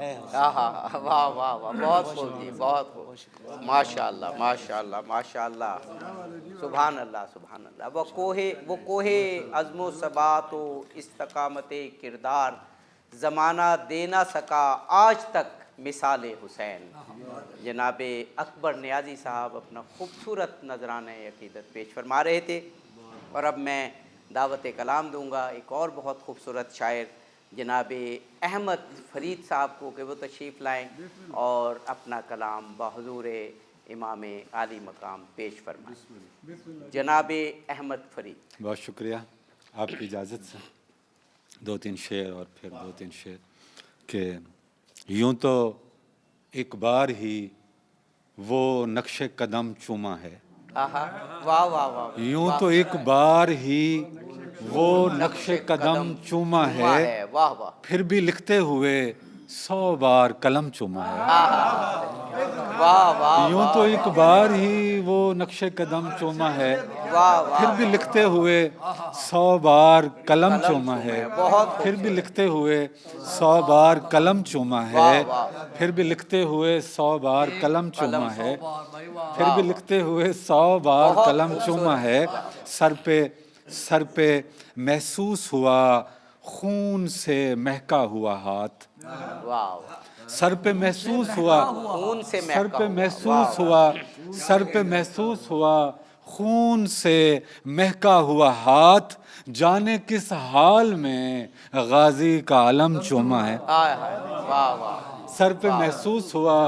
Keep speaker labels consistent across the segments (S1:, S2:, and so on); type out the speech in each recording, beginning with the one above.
S1: اے حسین۔
S2: واہ واہ واہ، بہت خوب جی، بہت خوب، ماشاء اللہ ماشاء اللہ ماشاء اللہ، سبحان اللہ سبحان اللہ۔ وہ کوہ عزم و ثبات و استقامت کردار زمانہ دے نہ سکا آج تک مثال حسین۔ جناب اکبر نیازی صاحب اپنا خوبصورت نذرانہ عقیدت پیش فرما رہے تھے، اور اب میں دعوت کلام دوں گا ایک اور بہت خوبصورت شاعر جناب احمد فرید صاحب کو کہ وہ تشریف لائیں اور اپنا کلام بحضور امام عالی مقام پیش فرمائیں۔ جناب احمد فرید۔
S3: بہت شکریہ، آپ کی اجازت سے دو تین شعر اور پھر دو تین شعر کہ یوں تو ایک بار ہی وہ نقش قدم چوما ہے،
S2: آہا، واہ واہ واہ،
S3: یوں تو ایک بار ہی وہ نقش قدم چوما ہے،
S2: واہ واہ،
S3: پھر بھی لکھتے ہوئے 100 بار قلم چوما ہے۔
S2: واہ واہ،
S3: یوں تو ایک بار ہی وہ نقش قدم چوما ہے،
S2: واہ واہ،
S3: پھر بھی لکھتے ہوئے 100 بار قلم چوما ہے،
S2: بہت
S3: پھر بھی لکھتے ہوئے 100 بار قلم چوما ہے، پھر بھی لکھتے ہوئے 100 بار قلم چوما ہے، پھر بھی لکھتے ہوئے 100 بار قلم چوما ہے۔ سر پہ محسوس ہوا خون سے مہکا ہوا ہاتھ،
S2: واہ،
S3: سر پہ محسوس ہوا،
S2: خون سے
S3: سر پہ محسوس ہوا، سر پہ محسوس ہوا خون سے مہکا ہوا ہاتھ، جانے کس حال میں غازی کا علم چوما ہے۔
S2: واہ واہ،
S3: سر پہ محسوس ہوا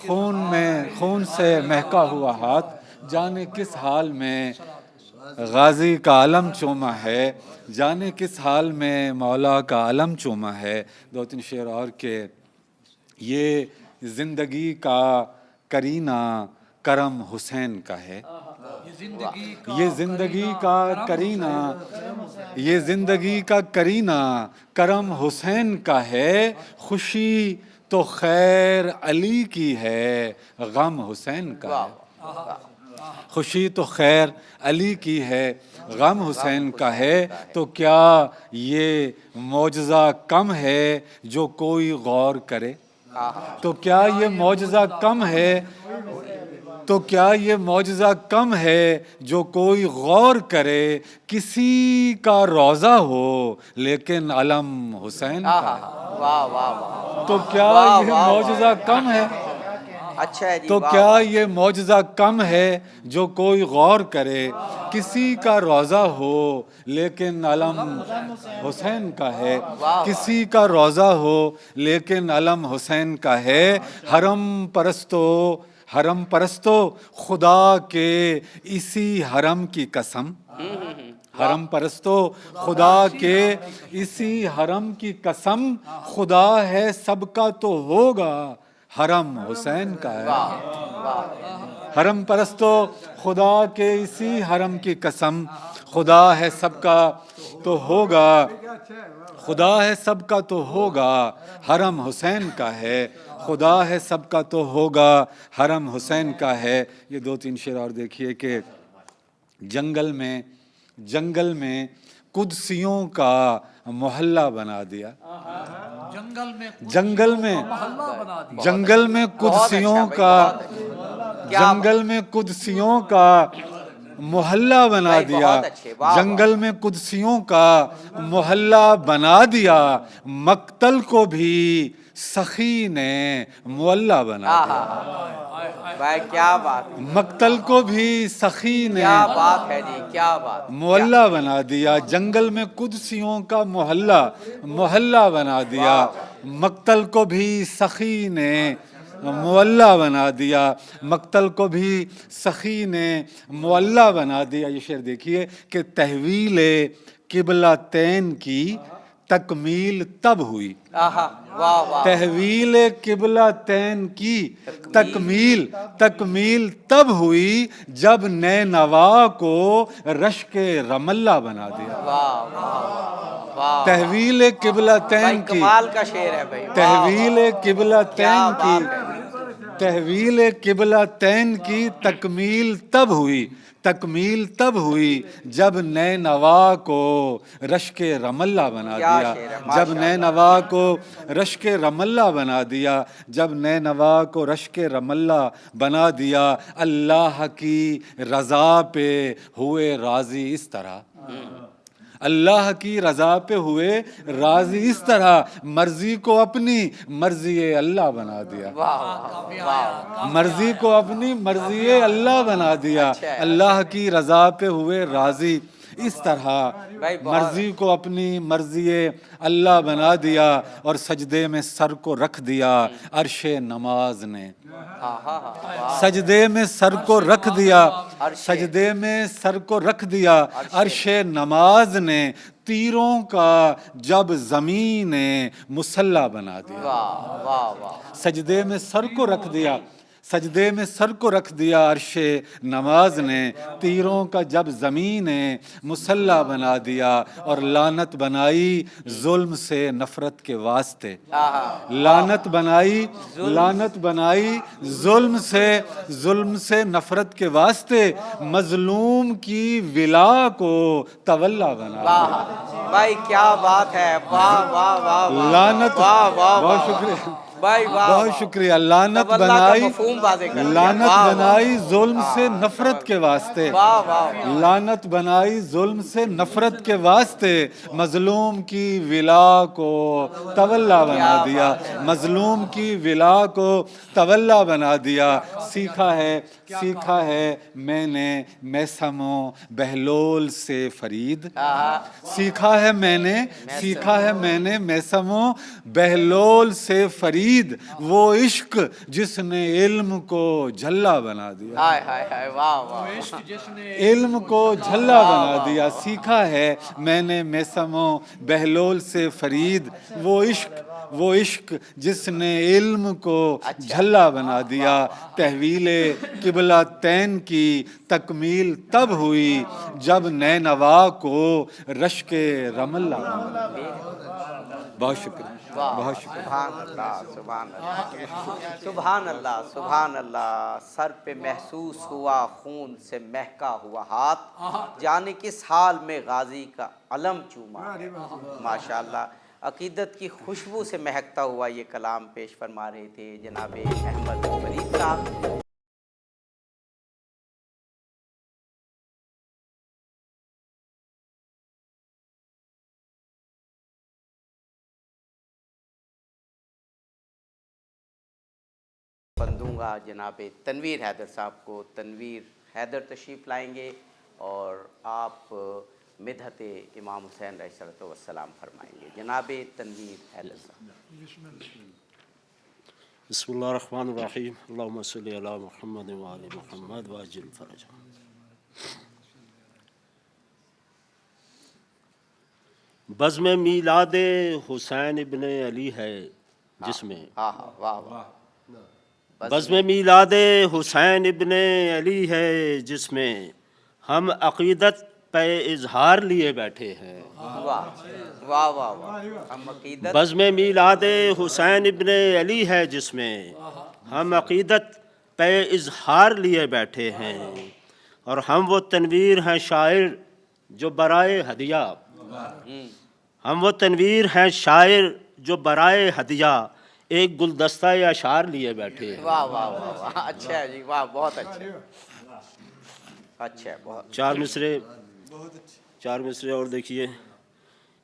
S3: خون سے مہکا ہوا ہاتھ، جانے کس حال میں غازی کا علم چوما ہے، جانے کس حال میں مولا کا علم چوما ہے۔ دو تین شعر اور کہ یہ زندگی کا کرینہ کرم حسین کا ہے، یہ زندگی کا کرینہ، یہ زندگی کا کرینہ کرم حسین کا ہے، خوشی تو خیر علی کی ہے غم حسین کا ہے، خوشی تو خیر علی کی ہے غم حسین کا ہے، تو کیا یہ معجزہ کم ہے جو کوئی غور کرے، تو کیا یہ معجزہ کم ہے، تو کیا یہ معجزہ کم ہے جو کوئی غور کرے، کسی کا روضہ ہو لیکن علم حسین کا ہے،
S2: واہ واہ واہ،
S3: تو کیا یہ معجزہ کم ہے،
S2: اچھا ہے جی،
S3: تو کیا یہ معجزہ کم ہے جو کوئی غور کرے، کسی کا روضہ ہو لیکن علم حسین کا ہے، کسی کا روضہ ہو لیکن علم حسین کا ہے، حرم پرستو خدا کے اسی حرم کی قسم، حرم پرستو خدا کے اسی حرم کی قسم، خدا ہے سب کا تو ہوگا حرم حسین کا ہے، حرم پرستو خدا کے اسی حرم کی قسم، خدا ہے سب کا تو ہوگا، خدا ہے سب کا تو ہوگا حرم حسین کا ہے، خدا ہے سب کا تو ہوگا حرم حسین کا ہے۔ یہ دو تین شعر اور دیکھیے کہ جنگل میں قدسیوں کا محلہ بنا دیا، جنگل میں قدسیوں کا، جنگل میں قدسیوں کا محلہ بنا دیا، جنگل میں قدسیوں کا محلہ بنا دیا، مقتل کو بھی سخی نے معلّہ بنا دیا،
S2: بھائی کیا بات،
S3: مقتل کو بھی سخی نے
S2: کیا بات ہے جی، کیا بات،
S3: محلہ بنا دیا، جنگل میں قدسیوں کا محلہ بنا دیا، مقتل کو بھی سخی نے معلّہ بنا دیا، مقتل کو بھی سخی نے معلّہ بنا دیا۔ یہ شعر دیکھیے کہ تحویل قبلتین کی تکمیل تب ہوئی، تحویل قبلتین کی تکمیل تب ہوئی جب نینوا کو رشک رملہ بنا دیا، تحویل قبلتین کی،
S2: کمال کا شعر ہے بھائی،
S3: تحویل قبلتین کی، تحویل قبلہ تین کی تکمیل تب ہوئی جب نئے نوا کو رشک رم اللہ بنا دیا، جب نئے نوا کو رشک رم اللہ بنا دیا، جب نئے نوا کو رشک رم اللہ بنا دیا، اللہ کی رضا پہ ہوئے راضی اس طرح، اللہ کی رضا پہ ہوئے راضی اس طرح، مرضی کو اپنی مرضی اللہ بنا دیا، مرضی کو اپنی مرضی اللہ بنا دیا، اللہ کی رضا پہ ہوئے راضی اس طرح، مرضی کو اپنی مرضی اللہ بنا دیا، اور سجدے میں سر کو رکھ دیا عرش نماز نے، سجدے میں سر کو رکھ دیا، سجدے میں سر کو رکھ دیا عرش نماز نے، تیروں کا جب زمین مسلح بنا دیا، سجدے میں سر کو رکھ دیا، سجدے میں سر کو رکھ دیا عرش نماز نے، تیروں کا جب زمین مسلح بنا دیا، اور لعنت بنائی ظلم سے نفرت کے واسطے، لعنت بنائی ظلم سے نفرت کے واسطے، مظلوم کی ولا کو تولا بنا دیا۔
S2: بھائی کیا بات ہے، واہ واہ واہ واہ،
S3: لعنت، بہت شکریہ، بہت شکریہ، لعنت بنائی ظلم سے نفرت کے واسطے، لعنت بنائی ظلم سے نفرت کے واسطے، مظلوم کی ولا کو تولا بنا دیا، مظلوم کی ولا کو تولا بنا دیا۔ سیکھا ہے میں نے میثم و بہلول سے فرید، سیکھا ہے میں نے میثم و بہلول سے فرید، وہ عشق جس نے علم کو جھلا بنا دیا، علم کو جھلا بنا دیا۔ سیکھا ہے میں نے میثم و بہلول سے فرید، وہ عشق جس نے علم کو جھلا بنا دیا۔ تحویل قبلہ تین کی تکمیل تب ہوئی جب نئے نوا کو رشک رم اللہ بنا دیا۔ بہت شکریہ، بہت شکریہ۔
S2: سبحان اللہ، سبحان اللہ، سبحان اللہ، سبحان اللہ۔ سر پہ محسوس ہوا خون سے مہکا ہوا ہاتھ، جانے کس حال میں غازی کا علم چوما۔ ماشاءاللہ، عقیدت کی خوشبو سے مہکتا ہوا یہ کلام پیش فرما رہے تھے جناب احمد فرید صاحب۔ دوں گا جناب تنویر حیدر صاحب کو۔ تنویر حیدر تشریف لائیں گے اور آپ مدحت امام حسین علیہ الصلوۃ والسلام فرمائیں گے۔ جناب تنویر حیدر صاحب۔
S4: بسم اللہ الرحمن الرحیم، اللہم صلی علی محمد وآل محمد وعجل فرجہ۔ بزم میلاد حسین ابن علی ہے جس میں،
S2: واہ واہ،
S4: بزم میلاد حسین ابن علی ہے جس میں ہم عقیدت پہ اظہار لیے بیٹھے ہیں۔
S2: واہ واہ واہ واہ، ہم عقیدت،
S4: بزم میلاد حسین ابن علی ہے جس میں ہم عقیدت پہ اظہار لیے بیٹھے ہیں، اور ہم وہ تنویر ہیں شاعر جو برائے ہدیہ، ہم وہ تنویر ہیں شاعر جو برائے ہدیہ ایک گلدستہ اشعار لیے بیٹھے ہیں۔
S2: واہ واہ واہ واہ، اچھا ہے جی، واہ، بہت اچھا، اچھا ہے، بہت۔
S4: چار مصرے اور دیکھیے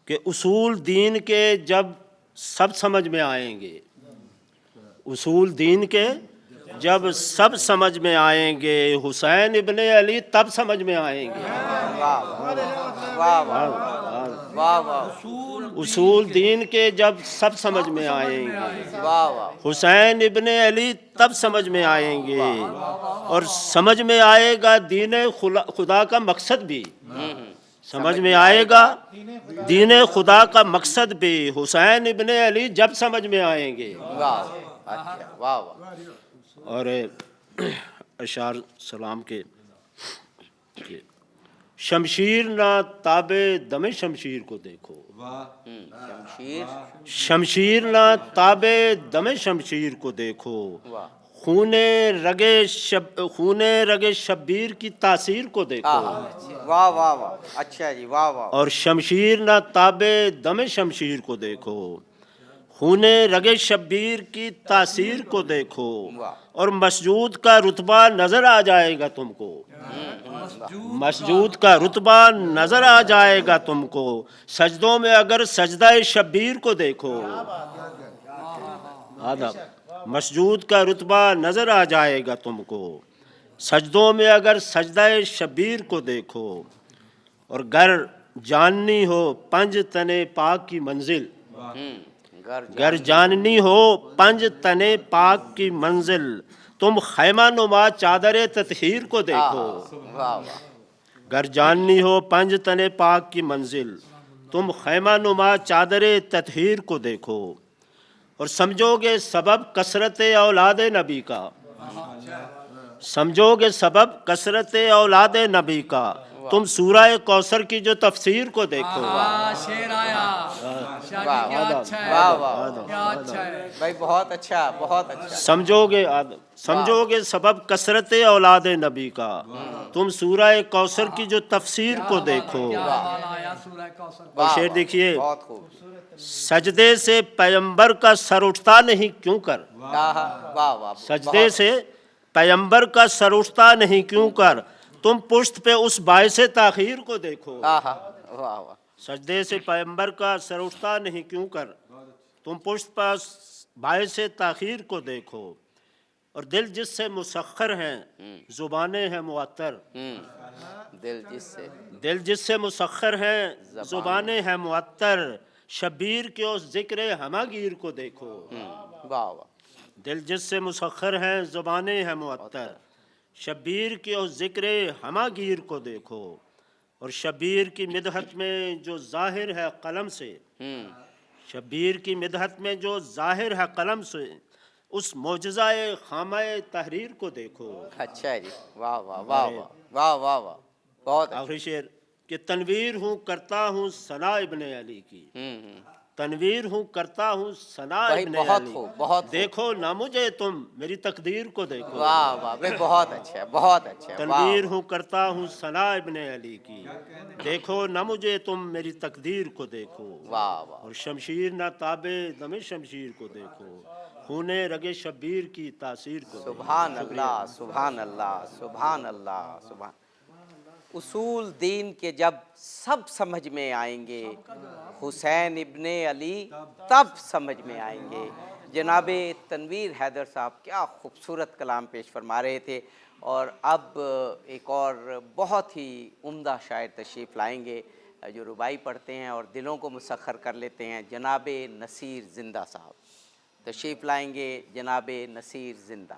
S4: کہ اصول دین کے جب سب سمجھ میں آئیں گے، اصول دین کے جب سب سمجھ میں آئیں گے، حسین ابن علی تب سمجھ میں آئیں گے۔
S2: واہ واہ واہ،
S4: اصول دین کے جب سب سمجھ میں آئیں گے،
S2: واہ واہ،
S4: حسین ابن علی تب سمجھ میں آئیں گے، اور سمجھ میں آئے گا دین خدا کا مقصد بھی، سمجھ میں آئے گا دین خدا کا مقصد بھی، حسین ابن علی جب سمجھ میں آئیں گے۔
S2: واہ، اچھا، واہ واہ۔
S4: اور اشعار سلام کے، شمشیر نہ تابے دم شمشیر کو دیکھو،
S2: شمشیر،
S4: شمشیر نہ تابے دم شمشیر کو دیکھو، خون رگ شبیر کی تاثیر کو دیکھو،
S2: واہ واہ واہ، اچھا جی، واہ واہ،
S4: اور شمشیر نہ تابے دم شمشیر کو دیکھو، خون رگ شبیر کی تاثیر کو دیکھو، اور مسجود کا رتبہ نظر آ جائے گا تم کو، مسجود کا رتبہ نظر آ جائے گا تم کو، سجدوں میں اگر سجدہ شبیر کو دیکھو، آداب، مسجود کا رتبہ نظر آ جائے گا تم کو، سجدوں میں اگر سجدہ شبیر کو دیکھو، اور گر جاننی ہو پنج تنے پاک کی منزل، گر جاننی ہو پنج تنے پاک کی منزل، تم خیمہ نما چادر تطہیر کو دیکھو،
S2: واہ واہ،
S4: گر جاننی ہو پنج تنے پاک کی منزل، تم خیمہ نما چادر تطہیر کو دیکھو، اور سمجھو گے سبب کثرت اولاد نبی کا، سمجھو گے سبب کثرت اولاد نبی کا، تم سورہ کوثر کی جو تفسیر کو دیکھو،
S5: شیر آیا شاہ
S2: واہ
S5: جی کیا اچھا ہے،
S2: واہ واہ،
S5: کیا اچھا ہے،
S2: بھائی بہت اچھا، بہت اچھا،
S4: سمجھو گے سبب کثرت اولاد نبی کا، تم سورہ کوثر کی جو تفسیر کو دیکھو،
S5: کیا حوالہ آیا سورہ کوثر کا،
S4: اور شعر دیکھیے،
S2: بہت خوب،
S4: سجدے سے پیمبر کا سر اٹھتا نہیں کیوں کر،
S2: واہ واہ،
S4: سجدے سے پیمبر کا سر اٹھتا نہیں کیوں کر، تم پشت پہ اس باعث تاخیر کو دیکھو،
S2: واہ واہ،
S4: سجدے سے پیمبر کا سر اٹھتا نہیں کیوں کر، تم پشت پر باعث تاخیر کو دیکھو، اور دل جس سے مسخر ہیں زبانیں ہیں معطر، دل جس سے مسخر ہیں زبانیں ہیں معطر، شبیر کے اس ذکر ہمہ گیر کو دیکھو،
S2: واہ واہ،
S4: دل جس سے مسخر ہیں زبانیں ہیں معطر، شبیر کے اس ذکر ہمہ گیر کو دیکھو، اور شبیر کی مدحت میں جو ظاہر ہے قلم سے، شبیر کی مدحت میں جو ظاہر ہے قلم سے، اس معجزہ خامہ تحریر کو دیکھو،
S2: اچھا جی، واہ واہ واہ واہ واہ واہ واہ، بہت اچھا،
S4: آخری شعر کہ تنویر ہوں کرتا ہوں ثنا ابن علی کی، تنویر ہوں کرتا ہوں ثنا
S2: بھائی
S4: ابن
S2: بہت
S4: علی،
S2: خوب، بہت خوب،
S4: دیکھو نہ مجھے تم میری تقدیر کو دیکھو،
S2: واہ واہ، بھائی بہت اچھا، بہت اچھا،
S4: تنویر ہوں کرتا ہوں ثنا ابن علی کی، دیکھو نہ مجھے تم میری تقدیر کو دیکھو،
S2: واہ واہ،
S4: اور شمشیر نہ تابے دم شمشیر کو دیکھو، خون رگ شبیر کی تاثیر کو دیکھو۔
S2: سبحان اللہ، سبحان اللہ، سبحان اللہ، سبحان، اصول دین کے جب سب سمجھ میں آئیں گے، حسین ابن علی تب سمجھ میں آئیں گے۔ جناب تنویر حیدر صاحب کیا خوبصورت کلام پیش فرما رہے تھے، اور اب ایک اور بہت ہی عمدہ شاعر تشریف لائیں گے جو ربائی پڑھتے ہیں اور دلوں کو مسخر کر لیتے ہیں، جناب نصیر زندہ صاحب تشریف لائیں گے، جناب نصیر زندہ۔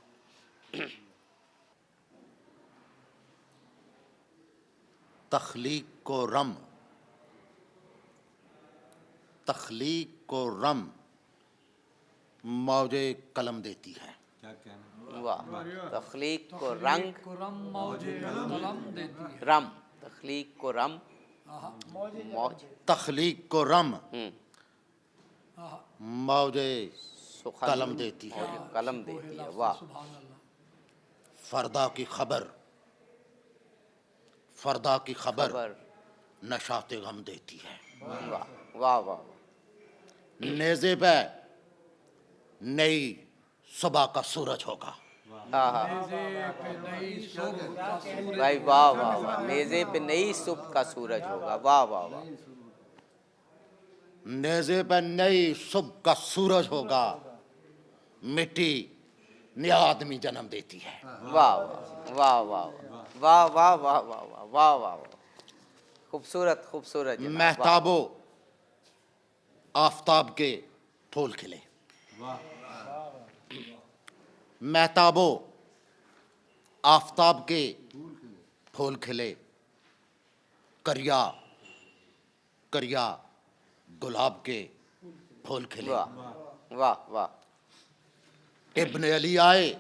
S6: تخلیق کو رم، تخلیق کو رم موج قلم دیتی ہے،
S2: واہ، تخلیق کو رنگ،
S5: کرم موج قلم دیتی ہے،
S2: رم، تخلیق کو رم، موج،
S6: تخلیق کو رم موج
S2: سخن،
S6: قلم دیتی ہے،
S2: موج قلم دیتی ہے، واہ،
S5: سبحان اللہ،
S6: فردا کی خبر، فردا کی خبر
S2: خبر،
S6: نشاط غم دیتی ہے،
S2: واہ واہ واہ،
S6: نیزے پہ نئی صبح کا سورج ہوگا،
S5: نیزے پہ نئی صبح کا سورج،
S2: بھائی واہ واہ واہ، نیزے پہ نئی صبح کا سورج ہوگا، واہ واہ واہ،
S6: نیزے پہ نئی صبح کا سورج ہوگا، مٹی نیا آدمی جنم دیتی ہے،
S2: واہ واہ واہ واہ واہ واہ واہ واہ واہ واہ واہ، خوبصورت خوبصورت جناب، واہ،
S6: مہتاب و آفتاب کے پھول کھلے، مہتاب و آفتاب کے پھول کھلے، کریا کریا گلاب کے پھول کھلے،
S2: واہ واہ واہ،
S6: ابن علی آئے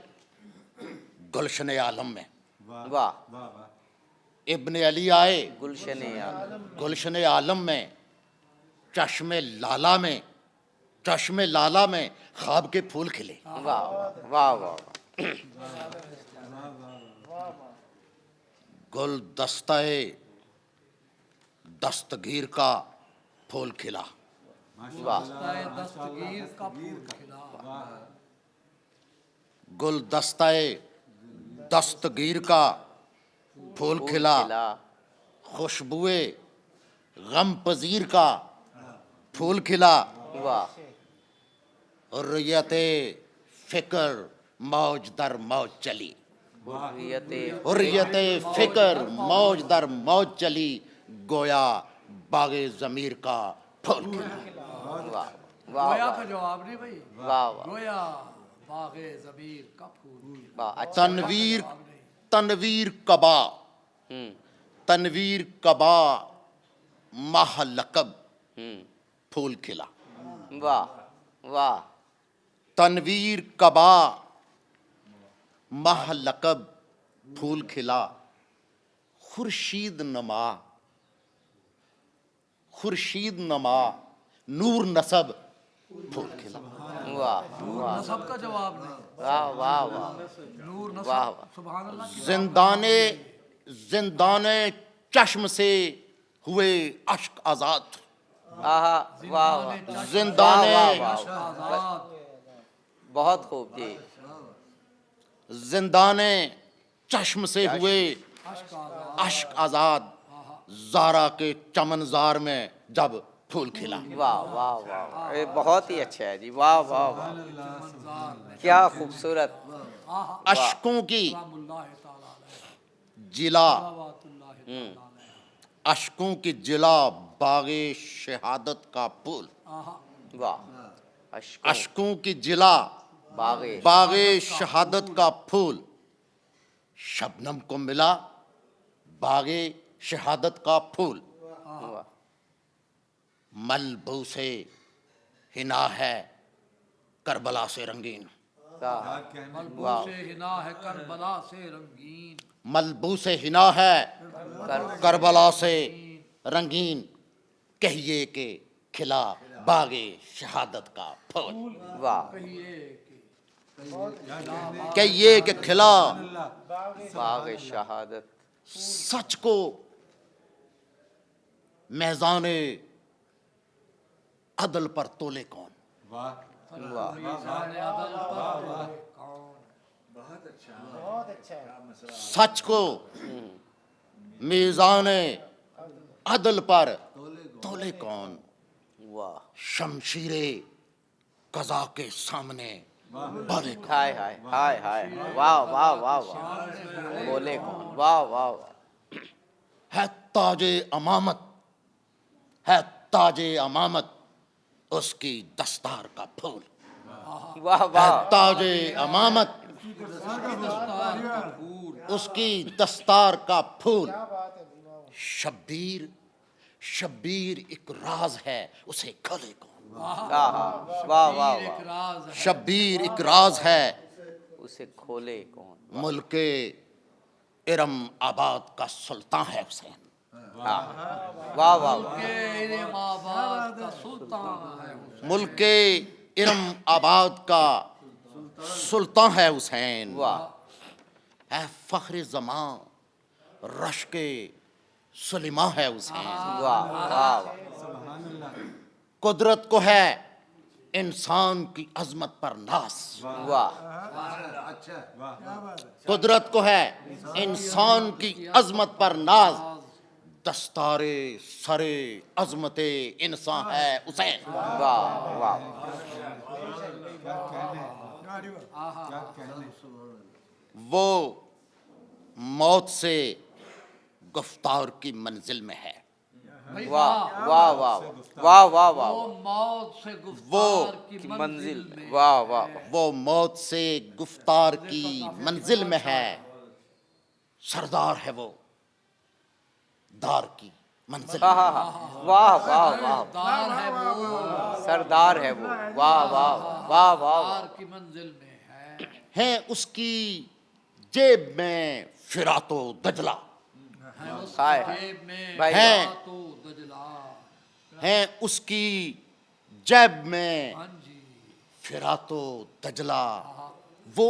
S6: گلشن عالم میں،
S2: واہ،
S6: ابن علی آئے
S2: گلشن عالم،
S6: گلشن عالم میں، چشم لالا میں، چشم لالا میں خواب کے پھول کھلے،
S2: واہ واہ واہ واہ،
S6: گل دستہ دستگیر کا پھول کھلا،
S2: واہ
S5: دستگیر کا پھول کھلا،
S6: گل دستہ دستگیر کا پھول کھلا، خوشبوئے غم پذیر کا پھول کھلا،
S2: واہ
S6: حریت فکر موج در موج چلی،
S2: حریت
S6: حریت فکر موج در موج چلی، گویا باغ ضمیر کا پھول کھلا۔
S2: واہ واہ
S5: گویا کا جواب نہیں بھائی،
S2: واہ واہ
S5: گویا باغ ضمیر کا پھول،
S2: واہ اچھا
S6: تنویر تنویر کبا، تنویر کبا ماہ لقب پھول کھلا،
S2: واہ واہ
S6: تنویر کبا ماہ لقب پھول کھلا، خورشید نما، خورشید نما نور نسب پھول کھلا۔
S2: واہ واہ
S5: نسب کا جواب نہیں،
S2: واہ واہ واہ
S5: نور
S2: واہ
S5: نسب،
S2: واہ
S5: سبحان اللہ کی
S6: زندان زندان چشم سے ہوئے اشک آزاد،
S2: آہا واہ واہ
S6: زندان
S2: واہ واہ واہ
S5: آزاد،
S2: بہت خوب جی
S6: زندان چشم سے ہوئے اشک آزاد، زارا کے چمن زار میں جب پھول کھلا۔
S2: واہ واہ واہ یہ بہت ہی اچھا ہے جی، واہ واہ واہ کیا خوبصورت،
S6: اشکوں کی
S5: سلام اللہ تعالیٰ علیہ،
S6: جلا،
S5: صلوات اللہ تعالیٰ علیہ،
S6: اشکوں کی جلا باغ شہادت کا پھول،
S2: واہ
S6: اشکوں کی جلا
S2: باغ
S6: باغ شہادت کا پھول، شبنم کو ملا باغ شہادت کا پھول،
S2: واہ
S6: ملبوس حنا ہے کربلا سے رنگین،
S5: ملبوس حنا ہے کربلا سے رنگین،
S6: ملبوس حنا ہے کربلا سے رنگین، کہیے کہ کھلا باغ شہادت کا پھول،
S2: واہ
S6: کہیے کہ کھلا
S2: باغ شہادت،
S6: سچ کو میزان عدل پر تولے کون،
S2: واہ
S5: میزان عدل پر کون،
S6: سچ کو میزان عدل پر تولے کون،
S2: واہ
S6: شمشیر قضا کے سامنے بولے کون،
S2: ہائے ہائے ہائے ہائے واہ واہ واہ واہ بولے کون، واہ واہ واہ
S6: ہے تاج امامت، ہے تاج امامت اس کی دستار کا پھول،
S2: واہ
S6: ہے
S2: واہ
S6: تاج امامت اس کی دستار کا پھول، شبیر شبیر ایک راز ہے اسے کھولے کون،
S2: آہا واہ واہ
S5: ایک
S2: واہ
S5: راز ہے،
S6: شبیر ایک راز ہے
S2: اسے کھولے کون،
S6: ملک ارم آباد کا سلطان ہے حسین،
S2: واہ واہ واہ
S5: کہ ارم آباد کا سلطان ہے حسین،
S6: ملک ارم آباد کا سلطان ہے حسین،
S2: واہ
S6: ہے فخر زمان رشک سلیمان ہے حسین،
S2: واہ واہ
S6: قدرت کو ہے انسان کی عظمت پر ناز،
S2: واہ
S6: قدرت کو ہے انسان کی عظمت پر ناز، دستار سر عظمت انسان ہے حسین،
S2: واہ واہ
S6: وہ موت سے گفتار کی منزل میں ہے،
S2: واہ واہ واہ واہ واہ واہ
S5: وہ موت سے
S6: وہ
S5: گفتار کی
S2: منزل
S5: منزل
S2: میں
S5: میں،
S2: واہ واہ
S6: وہ موت سے گفتار کی منزل میں ہے، سردار ہے وہ دار کی منزل میں،
S2: واہ واہ واہ واہ
S5: دار ہے وہ
S2: سردار ہے وہ، واہ واہ واہ واہ
S5: دار کی منزل میں ہے،
S6: ہے اس کی جیب میں فرات و دجلہ،
S5: ہے اس
S2: ہائے
S5: کی جیب میں
S2: بھائی
S6: ہے
S5: تو دجلا،
S6: ہے اس کی جیب میں
S5: ہاں جی،
S6: فرات و دجلہ، وہ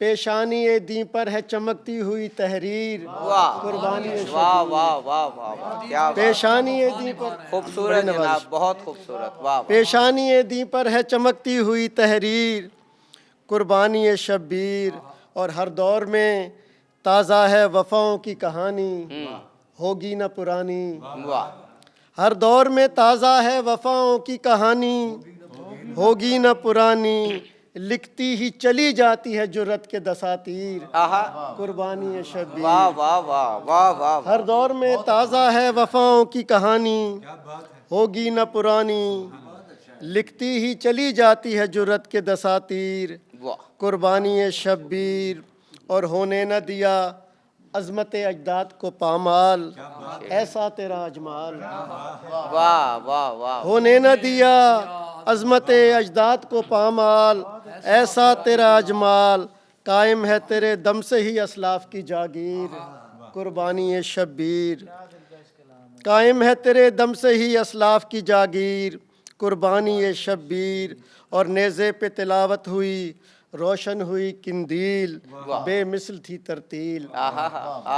S7: پیشانی دی پر ہے چمکتی ہوئی تحریر
S2: واہ
S7: قربانی
S2: واہ واہ واہ واہ واہ، کیا بات،
S7: پیشانی دی پر
S2: خوبصورت جناب، بہت خوبصورت، واہ واہ،
S7: پیشانی دی پر ہے چمکتی ہوئی تحریر قربانی شبیر، اور ہر دور میں تازہ ہے وفاؤں کی کہانی ہوگی نہ پرانی،
S2: واہ،
S7: ہر دور میں تازہ ہے وفاؤں کی کہانی ہوگی نہ پرانی، لکھتی ہی چلی جاتی ہے جرت کے دساتیر
S2: آہا،
S7: قربانی شبیر،
S2: واہ واہ واہ واہ واہ،
S7: ہر دور میں تازہ ہے وفاؤں کی کہانی ہوگی نہ پرانی، لکھتی ہی چلی جاتی ہے جرت کے دساتیر
S2: واہ،
S7: قربانی شبیر، اور ہونے نہ دیا عظمت اجداد کو پامال ایسا تیرا اجمال،
S2: واہ واہ واہ،
S7: ہونے نہ دیا عظمت اجداد کو پامال ایسا تیرا اجمال، قائم ہے تیرے دم سے ہی اسلاف کی جاگیر قربانی شبیر، قائم ہے تیرے دم سے ہی اسلاف کی جاگیر قربانی شبیر، اور نیزے پہ تلاوت ہوئی روشن ہوئی قندیل بے مثل تھی ترتیل،
S2: آہا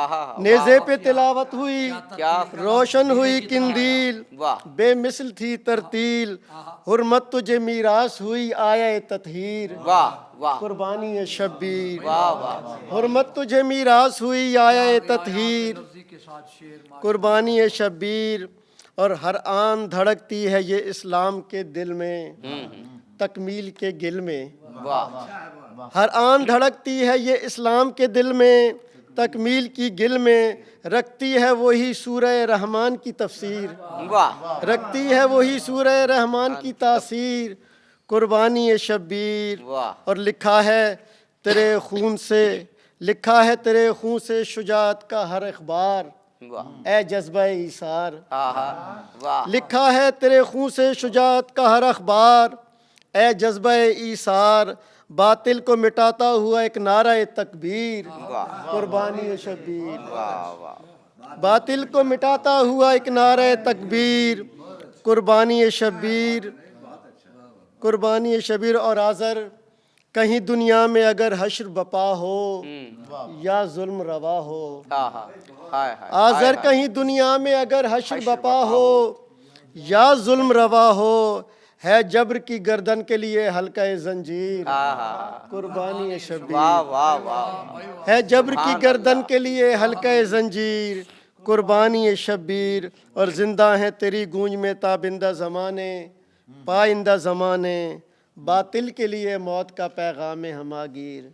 S2: آہا،
S7: نیزے پہ تلاوت ہوئی
S2: کیا
S7: روشن ہوئی قندیل
S2: واہ،
S7: بے مثل تھی ترتیل، حرمت تجھے میراث ہوئی آیا تطہیر
S2: واہ واہ،
S7: قربانی شبیر،
S2: واہ واہ،
S7: حرمت تجھے میراث ہوئی آیا تطہیر قربانی شبیر، اور ہر آن دھڑکتی ہے یہ اسلام کے دل میں تکمیل کے گل میں،
S2: واہ،
S7: ہر آن دھڑکتی ہے یہ اسلام کے دل میں تکمیل کی گل میں، رکھتی ہے وہی سورہ رحمان کی تفسیر،
S2: واہ،
S7: رکھتی ہے وہی سورہ رحمان کی تاثیر قربانی شبیر،
S2: واہ،
S7: اور لکھا ہے تیرے خون سے، لکھا ہے تیرے خون سے شجاعت کا ہر اخبار
S2: واہ،
S7: اے جذبہ ایثار،
S2: آہا، واہ،
S7: لکھا ہے تیرے خون سے شجاعت کا ہر اخبار اے جذبہ ایثار، باطل کو مٹاتا ہوا ایک نعرہ تکبیر قربانی شبیر،
S2: واہ واہ،
S7: باطل کو مٹاتا ہوا ایک نعرہ تکبیر قربانی شبیر، قربانی شبیر، اور آذر کہیں دنیا میں اگر حشر بپا ہو یا ظلم روا ہو،
S2: آہا، ہائے ہائے،
S7: آذر کہیں دنیا میں اگر حشر بپا ہو یا ظلم روا ہو، ہے جبر کی گردن کے لیے حلقہ زنجیر
S2: آہا،
S7: قربانی شبیر،
S2: واہ واہ واہ،
S7: ہے جبر کی گردن کے لیے حلقہ زنجیر قربانی شبیر، اور زندہ ہیں تیری گونج میں تابندہ زمانے پائندہ زمانے، باطل کے لیے موت کا پیغام ہماگیر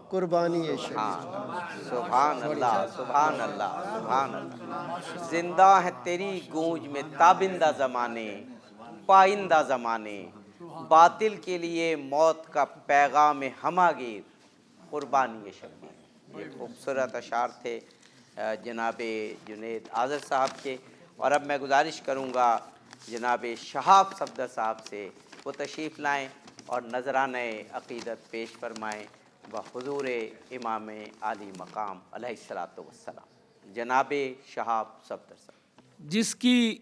S7: قربانی شبیر،
S2: سبحان اللہ سبحان اللہ سبحان اللہ، زندہ ہے تیری گونج میں تابندہ زمانے پائندہ زمانے، باطل کے لیے موت کا پیغام ہماگیر قربانی شبیر۔ یہ خوبصورت اشعار تھے جناب جنید آذر صاحب کے، اور اب میں گزارش کروں گا جناب شہاب صفدر صاحب سے وہ تشریف لائیں اور نذرانہ عقیدت پیش فرمائیں بحضور امام عالی مقام علیہ الصلاۃ والسلام، جناب شہاب صفدر صاحب۔
S5: جس کی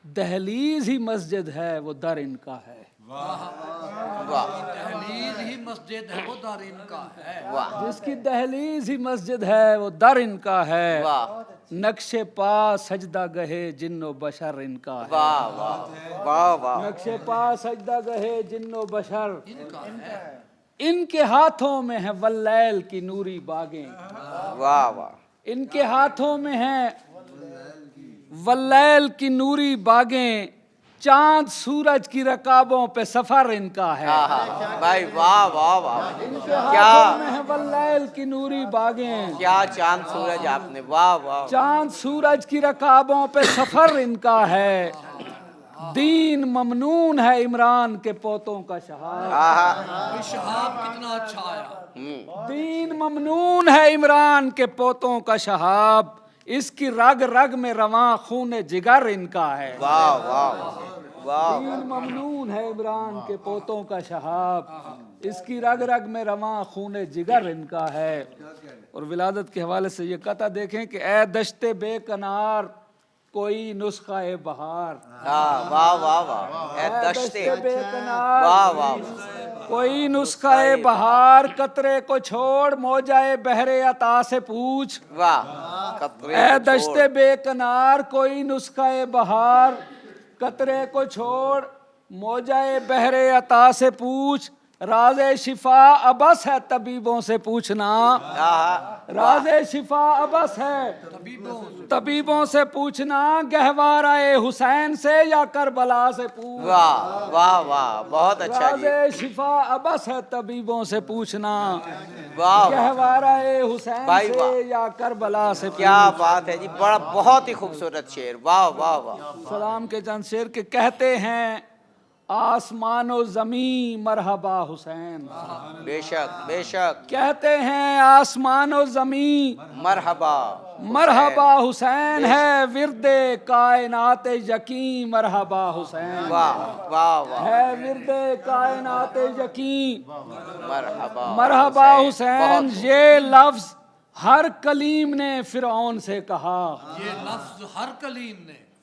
S5: دہلیز ہی مسجد ہے وہ در ان کا ہے،
S2: واہ
S5: دہلیز ہی مسجد ہے وہ در ان کا ہے،
S2: واہ
S5: جس کی دہلیز ہی مسجد ہے وہ در ان کا ہے،
S2: واہ
S5: نقش پا سجدہ گہے جن و بشر ان کا ہے،
S2: واہ واہ واہ واہ،
S5: نقش پا سجدہ گہے جن و بشر ان کے ہاتھوں میں ہے واللیل کی نوری باغیں،
S2: واہ واہ،
S5: ان کے ہاتھوں میں ہیں واللیل کی نوری باغیں، چاند سورج کی رکابوں پہ سفر ان کا ہے،
S2: آہا بھائی واہ واہ واہ،
S5: ان کے ہاتھوں
S2: کیا
S5: میں ہے واللیل کی نوری باغیں،
S2: کیا چاند سورج آپ نے، واہ واہ،
S5: چاند سورج کی رکابوں پہ سفر ان کا ہے، دین ممنون ہے عمران کے پوتوں کا شہاب،
S2: آہا،
S5: شہاب کتنا اچھا آیا، دین ممنون ہے عمران کے پوتوں کا شہاب، اس کی رگ رگ میں رواں خون جگر ان کا ہے،
S2: واہ واہ واہ،
S5: دین ممنون ہے عمران کے پوتوں کا شہاب، اس کی رگ رگ میں رواں خون جگر ان کا ہے۔ اور ولادت کے حوالے سے یہ قطعہ دیکھیں کہ اے دشت بے کنار کوئی نسخہ بہار،
S2: واہ واہ واہ، اے دشتے،
S5: بے کنار
S2: واہ واہ،
S5: کوئی نسخہ بہار قطرے کو چھوڑ موجائے بحر عطا سے پوچھ
S2: واہ قطرے
S5: اے
S2: کو
S5: دشت
S2: چھوڑ۔
S5: بے کنار کوئی نسخہ بہار قطرے کو چھوڑ موجائے بحر عطا سے پوچھ راز شفا ابس ہے طبیبوں سے پوچھنا راز شفا ابس ہے طبیبوں سے پوچھنا گہوارہ حسین سے یا کربلا سے پوچھ
S2: واہ واہ واہ بہت اچھا
S5: راز
S2: جی،
S5: شفا ابس ہے طبیبوں سے پوچھنا
S2: واہ
S5: گہوارہ حسین
S2: بھائی
S5: سے
S2: واہ۔
S5: یا کربلا سے
S2: کیا بات ہے جی، بڑا بہت ہی خوبصورت شعر، واہ واہ واہ۔
S5: سلام کے چند شعر کے کہتے ہیں آسمان و زمین مرحبا حسین
S2: بے شک بے شک،
S5: کہتے ہیں آسمان و زمین
S2: مرحبا
S5: مرحبا حسین ہے ورد کائنات یقین مرحبا حسین
S2: واہ واہ واہ،
S5: ہے ورد کائنات یقین
S2: مرحبا
S5: مرحبا حسین
S2: بہت
S5: یہ لفظ ہر کلیم نے فرعون سے کہا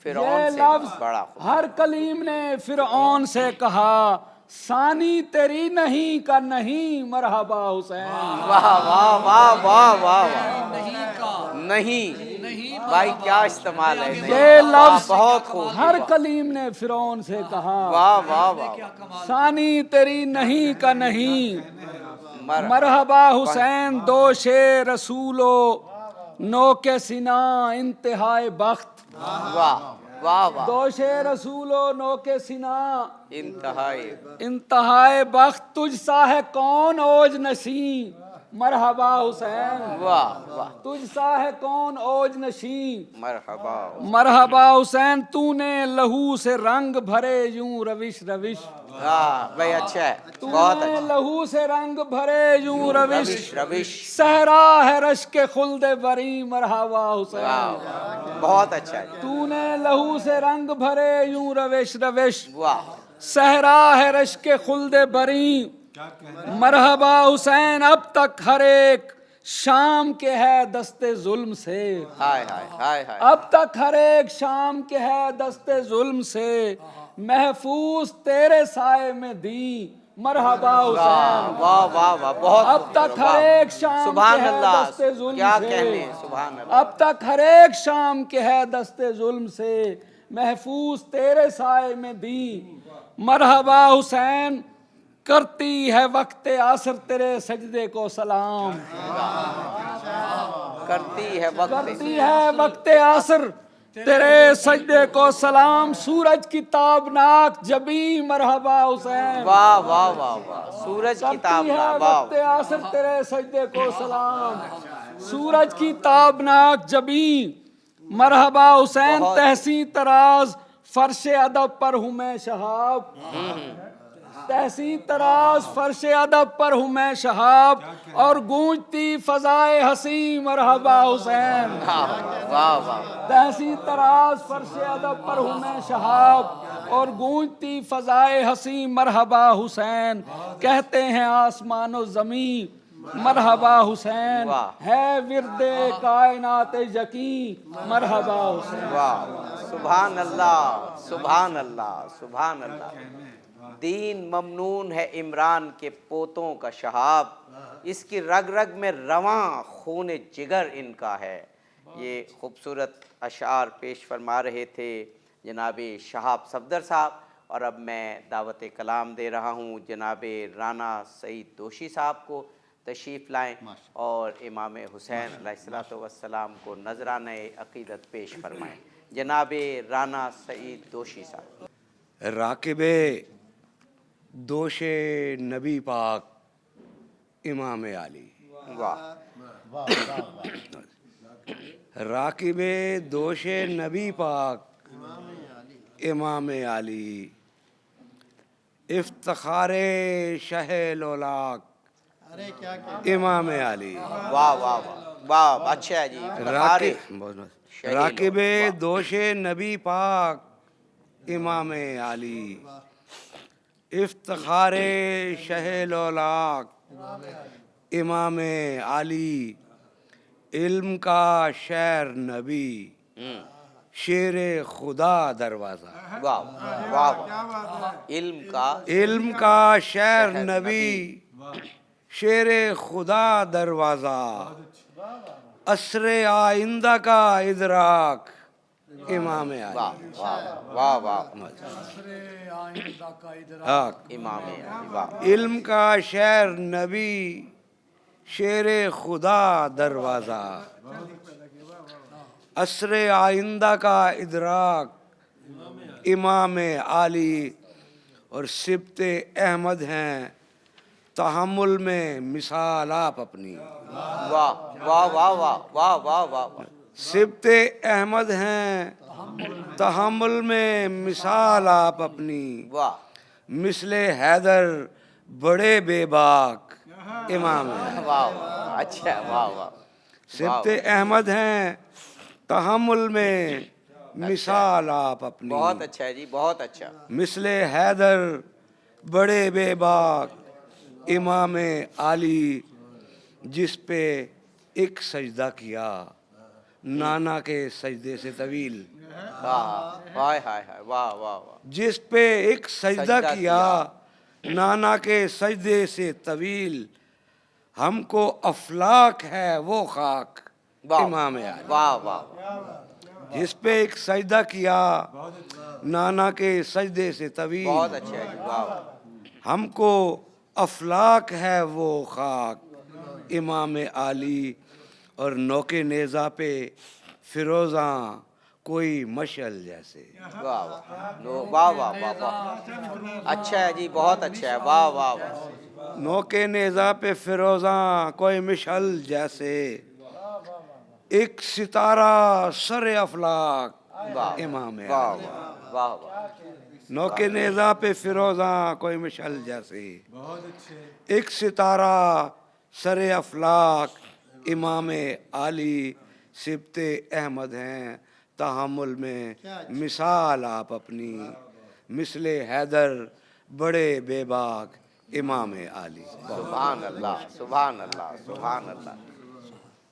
S2: فرعون
S5: یہ
S2: سے
S5: لفظ
S2: بڑا
S5: ہر کلیم نے فرعون سے کہا ثانی تیری نہیں کا نہیں مرحبا حسین
S2: واہ واہ واہ واہ واہ، نہیں بھائی کیا استعمال ہے، نہیں،
S5: یہ
S2: واہ،
S5: لفظ
S2: بہت خوب،
S5: ہر کلیم نے فرعون سے کہا
S2: واہ واہ واہ،
S5: ثانی تیری نہیں کا نہیں
S2: مرحبا
S5: مرحبا حسین دوش رسولو نو کے سنا انتہائے بخت
S2: واہ واہ واہ،
S5: دوش رسولو نو کے سنا
S2: انتہائی
S5: انتہائے بخت تجھ سا ہے کون اوج نشین مرحبا حسین
S2: واہ واہ،
S5: تجھ سا ہے کون اوج نشین
S2: مرحبا
S5: مرحبا حسین تو نے لہو سے رنگ بھرے یوں روش روش
S2: ہاں بھائی اچھا ہے،
S5: تو
S2: بہت
S5: نے
S2: اچھا،
S5: لہو سے رنگ بھرے یوں روش
S2: روش روش،
S5: صحرا ہے رشک خلد بری مرحبا حسین
S2: واہ واہ، بہت اچھا ہے،
S5: تو نے لہو سے رنگ بھرے یوں روش روش
S2: واہ
S5: صحرا ہے رشک خلد بری مرحبا حسین اب تک ہر ایک شام کے ہے دست ظلم سے
S2: ہائے ہائے ہائے ہائے،
S5: اب تک ہر ایک شام کے ہے دست ظلم سے محفوظ تیرے سائے میں دی مرحبا حسین
S2: واہ واہ واہ، بہت
S5: اب تک ہر ایک شام
S2: سبحان
S5: کے ہے
S2: اللہ،
S5: دست ظلم
S2: کیا
S5: سے
S2: کہنے، سبحان اللہ،
S5: اب تک ہر ایک شام کے ہے دست ظلم سے محفوظ تیرے سائے میں دی مرحبا حسین کرتی ہے وقت عصر تیرے سجدے کو سلام
S2: کرتی ہے وقت،
S5: کرتی ہے وقت عصر تیرے سجدے کو سلام سورج کی تابناک جبی مرحبا حسین
S2: واہ واہ واہ واہ، سورج کی
S5: کرتی ہے
S2: تابنا،
S5: وقت
S2: واہ
S5: عصر تیرے سجدے کو سلام سورج کی تابناک جبی مرحبا حسین
S2: بہت۔
S5: تحسی تراز فرش ادب پر ہوں میں شہاب تحسی تراز فرش ادب پر ہوں میں شہاب اور گونجتی فضائے ہنسی مرحبا حسین
S2: واہ واہ،
S5: تحسی تراز فرش ادب پر ہوں میں شہاب اور گونجتی فضائے ہنسی مرحبا حسین کہتے ہیں آسمان و زمین مرحبا حسین
S2: واہ۔
S5: ہے ورد کائنات یقین مرحبا حسین
S2: واہ، سبحان اللہ سبحان اللہ سبحان اللہ، دین ممنون ہے عمران کے پوتوں کا شہاب، اس کی رگ رگ میں رواں خون جگر ان کا ہے۔ یہ خوبصورت اشعار پیش فرما رہے تھے جناب شہاب صفدر صاحب، اور اب میں دعوت کلام دے رہا ہوں جناب رانا سعید دوشی صاحب کو، تشریف لائیں اور امام حسین علیہ السلام کو نذرانہ عقیدت پیش فرمائیں۔ جناب رانا سعید دوشی صاحب۔
S8: راکب دوش نبی پاک امام علی،
S2: واہ
S8: راکب دوش نبی پاک امام علی، افتخار شہ لولاک امام علی،
S2: واہ واہ واہ واہ، اچھا ہے جی،
S8: راکب دوش نبی پاک امام علی، افتخار شہ لولاک امام علی، علم کا شعر نبی شیر خدا دروازہ
S2: واہ واہ واہ، علم کا
S8: علم کا شہر نبی شیر خدا دروازہ عصر آئندہ کا ادراک امام علی
S2: واہ واہ واہ واہ، امام علی، واہ،
S8: علم کا شہر نبی شیر خدا دروازہ عصر آئندہ کا ادراک امام علی اور سبت احمد ہیں تحمل میں مثال آپ اپنی
S2: واہ واہ واہ واہ واہ واہ واہ،
S8: سبت احمد ہیں تحمل میں مثال آپ اپنی
S2: واہ
S8: مثل حیدر بڑے بے باک امام علی
S2: واہ واہ، اچھا، واہ واہ،
S8: سبت احمد ہیں تحمل میں مثال آپ اپنی
S2: بہت اچھا ہے جی، بہت اچھا،
S8: مثل حیدر بڑے بے باک امام علی جس پہ ایک سجدہ کیا نانا کے سجدے سے طویل
S2: واہ ہائے ہائے ہائے، واہ واہ واہ،
S8: جس پہ ایک سجدہ کیا نانا کے سجدے سے طویل ہم کو افلاک ہے وہ خاک
S2: واہ
S8: امام علی
S2: واہ واہ واہ،
S8: جس پہ ایک سجدہ کیا نانا کے سجدے سے طویل
S2: بہت اچھا ہے جی، واہ واہ،
S8: ہم کو افلاک ہے وہ خاک امام علی اور نوکے نیزہ پہ فیروزاں کوئی مشعل جیسے
S2: واہ واہ واہ واہ واہ واہ، اچھا ہے جی، بہت اچھا ہے، واہ واہ واہ،
S8: نوکے نیزہ پہ فیروزاں کوئی مشعل جیسے ایک ستارہ سر افلاک امام علی
S2: واہ واہ واہ،
S8: نوکے نیزہ پہ فیروزاں کوئی مشعل جیسے ایک ستارہ سر افلاک امام علی سبت احمد ہیں تحمل میں مثال آپ اپنی مثل حیدر بڑے بے باک امام علی
S2: سبحان اللہ سبحان اللہ سبحان اللہ،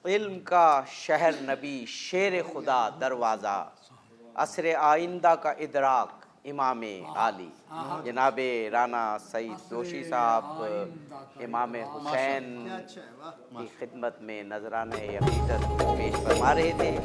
S2: علم کا شہر نبی شیر خدا دروازہ عصر آئندہ کا ادراک امام علی، جناب رانا سعید دوشی صاحب امام حسین کی خدمت میں نذرانہ عقیدت پیش فرما رہے تھے۔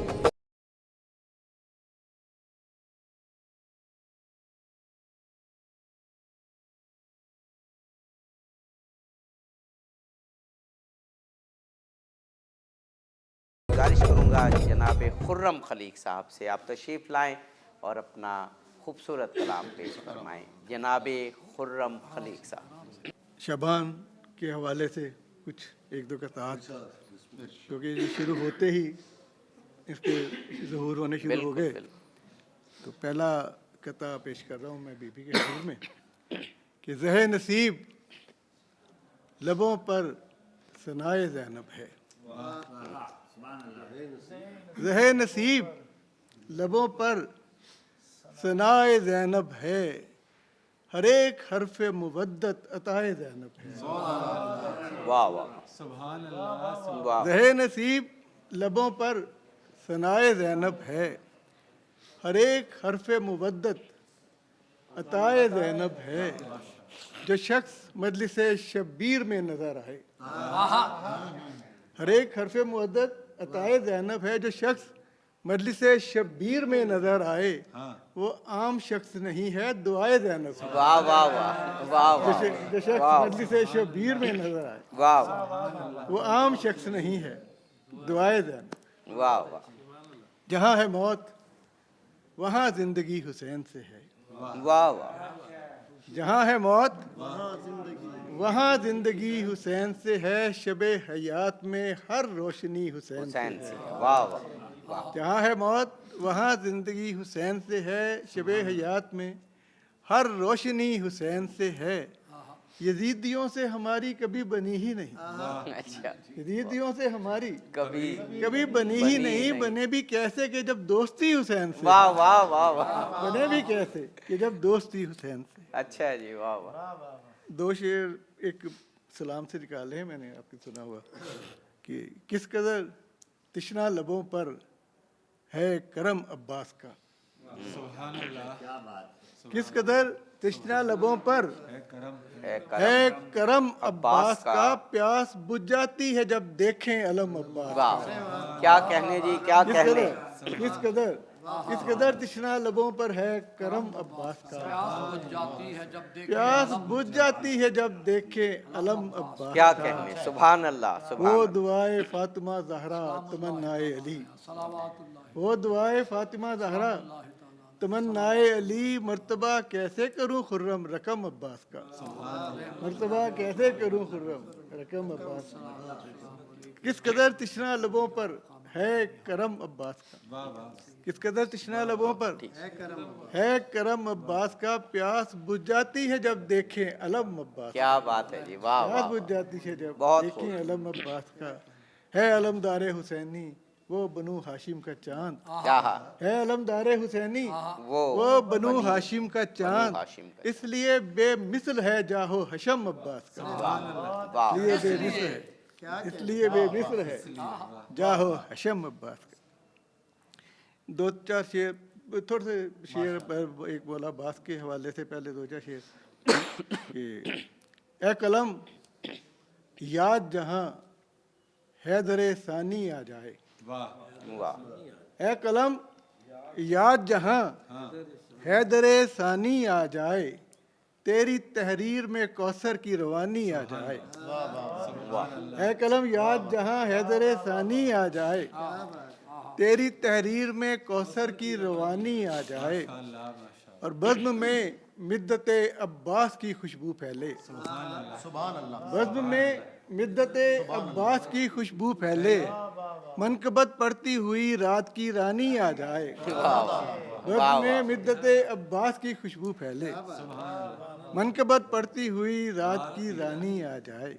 S2: گزارش کروں گا جناب خرم خلیق صاحب سے آپ تشریف لائیں اور اپنا خوبصورت کلام پیش فرمائیں، جناب خرم خلیق صاحب۔
S9: شبان کے حوالے سے کچھ ایک دو قطعات، کیونکہ یہ شروع ہوتے ہی اس کے ظہور ہونے شروع ہو گئے، تو پہلا قطع پیش کر رہا ہوں میں بی بی کے حضور میں کہ زہ نصیب لبوں پر ثنائے زینب ہے، زہ نصیب لبوں پر ثنائے زینب ہے، ہر ایک حرف مودت عطائے زینب ہے،
S2: واہ واہ واہ،
S9: زہ نصیب لبوں پر ثنائے زینب ہے، ہر ایک حرف مودت عطائے زینب ہے، جو شخص مجلس شبیر میں نظر آئے، ہر ایک حرف مودت عطائے زینب ہے، جو شخص مجلس شبیر میں نظر آئے وہ عام شخص نہیں ہے، دعائے زینب ہے،
S2: واہ واہ واہ واہ واہ،
S9: جو شخص مجلس شبیر میں نظر آئے
S2: واہ
S9: وہ عام شخص نہیں ہے، دعائے زینب۔
S2: واہ واہ
S9: جہاں ہے موت وہاں زندگی حسین سے ہے،
S2: واہ واہ،
S9: جہاں ہے موت وہاں زندگی حسین سے ہے، شب حیات میں ہر روشنی حسین سے
S2: حسین
S9: ہے،
S2: سے، واہ واہ واہ،
S9: جہاں ہے موت وہاں زندگی حسین سے ہے، شب حیات میں ہر روشنی حسین سے ہے، یزیدیوں سے ہماری کبھی بنی ہی نہیں،
S2: اچھا،
S9: یزیدیوں سے ہماری
S2: کبھی
S9: بنی ہی نہیں، بنے بھی کیسے کہ جب دوستی حسین سے،
S2: واہ واہ واہ واہ،
S9: بنے بھی کیسے کہ جب دوستی حسین سے۔
S2: اچھا جی، واہ واہ،
S9: دو شعر ایک سلام سے نکالے ہیں میں نے آپ کو سنا ہوا کہ کس قدر تشنا لبوں پر ہے کرم عباس کا. کس قدر تشنا لبوں پر ہے کرم عباس کا, پیاس بجھ جاتی ہے جب دیکھیں علم عباس کا.
S2: واہ کیا کہنے جی کیا کہنے.
S9: کس قدر تشنا لبوں پر ہے کرم عباس کا, پیاس بجھ جاتی ہے جب دیکھیں علم عباس
S2: کیا
S9: کا.
S2: کہنے. سبحان اللہ سبحان
S9: وہ
S2: اللہ.
S9: دعائے فاطمہ زہرا تمنائے علی, وہ دعائے فاطمہ زہرا تمنائے علی, مرتبہ کیسے کروں خرم رقم عباس کا. مرتبہ کیسے کروں خرم رقم عباس کا. کس قدر تشنا لبوں پر ہے کرم عباس کا, کس قدر تشنا لبوں پر ہے کرم عباس کا, پیاس بجھ جاتی ہے جب دیکھیں علم عباس کا.
S2: کیا بات ہے جی. واہ
S9: پیاس
S2: واہ
S9: بجھ جاتی ہے جب
S2: بہت
S9: دیکھیں علم عباس کا. ہے علمدار حسینی وہ بنو ہاشم کا چاند,
S2: کیا
S9: ہے علمدار حسینی
S2: وہ
S9: وہ بنو ہاشم کا چاند,
S2: ہاشم کا.
S9: اس لیے بے مثل ہے جاہو حشم عباس کا.
S2: واہ
S9: اس لیے بے مثل ہے, اس لیے بے مثل ہے جاہو حشم عباس کا. دو چار شعر, تھوڑے سے شعر ایک بولا عباس کے حوالے سے, پہلے دو چار شعر کہ اے قلم یاد جہاں حیدر ثانی آ جائے,
S2: واہ
S9: اے قلم یاد جہاں حیدر ثانی آ جائے, تیری تحریر میں کوثر کی روانی آ جائے. اے قلم یاد جہاں حیدر ثانی آ جائے, تیری تحریر میں کوثر کی روانی آ جائے, اور بزم میں مدت عباس کی خوشبو پھیلے. بزم میں مدت عباس کی خوشبو پھیلے, منقبت پڑتی ہوئی رات کی رانی آ جائے. بزم میں مدت عباس کی خوشبو پھیلے, منقبت پڑتی ہوئی رات کی رانی آ جائے,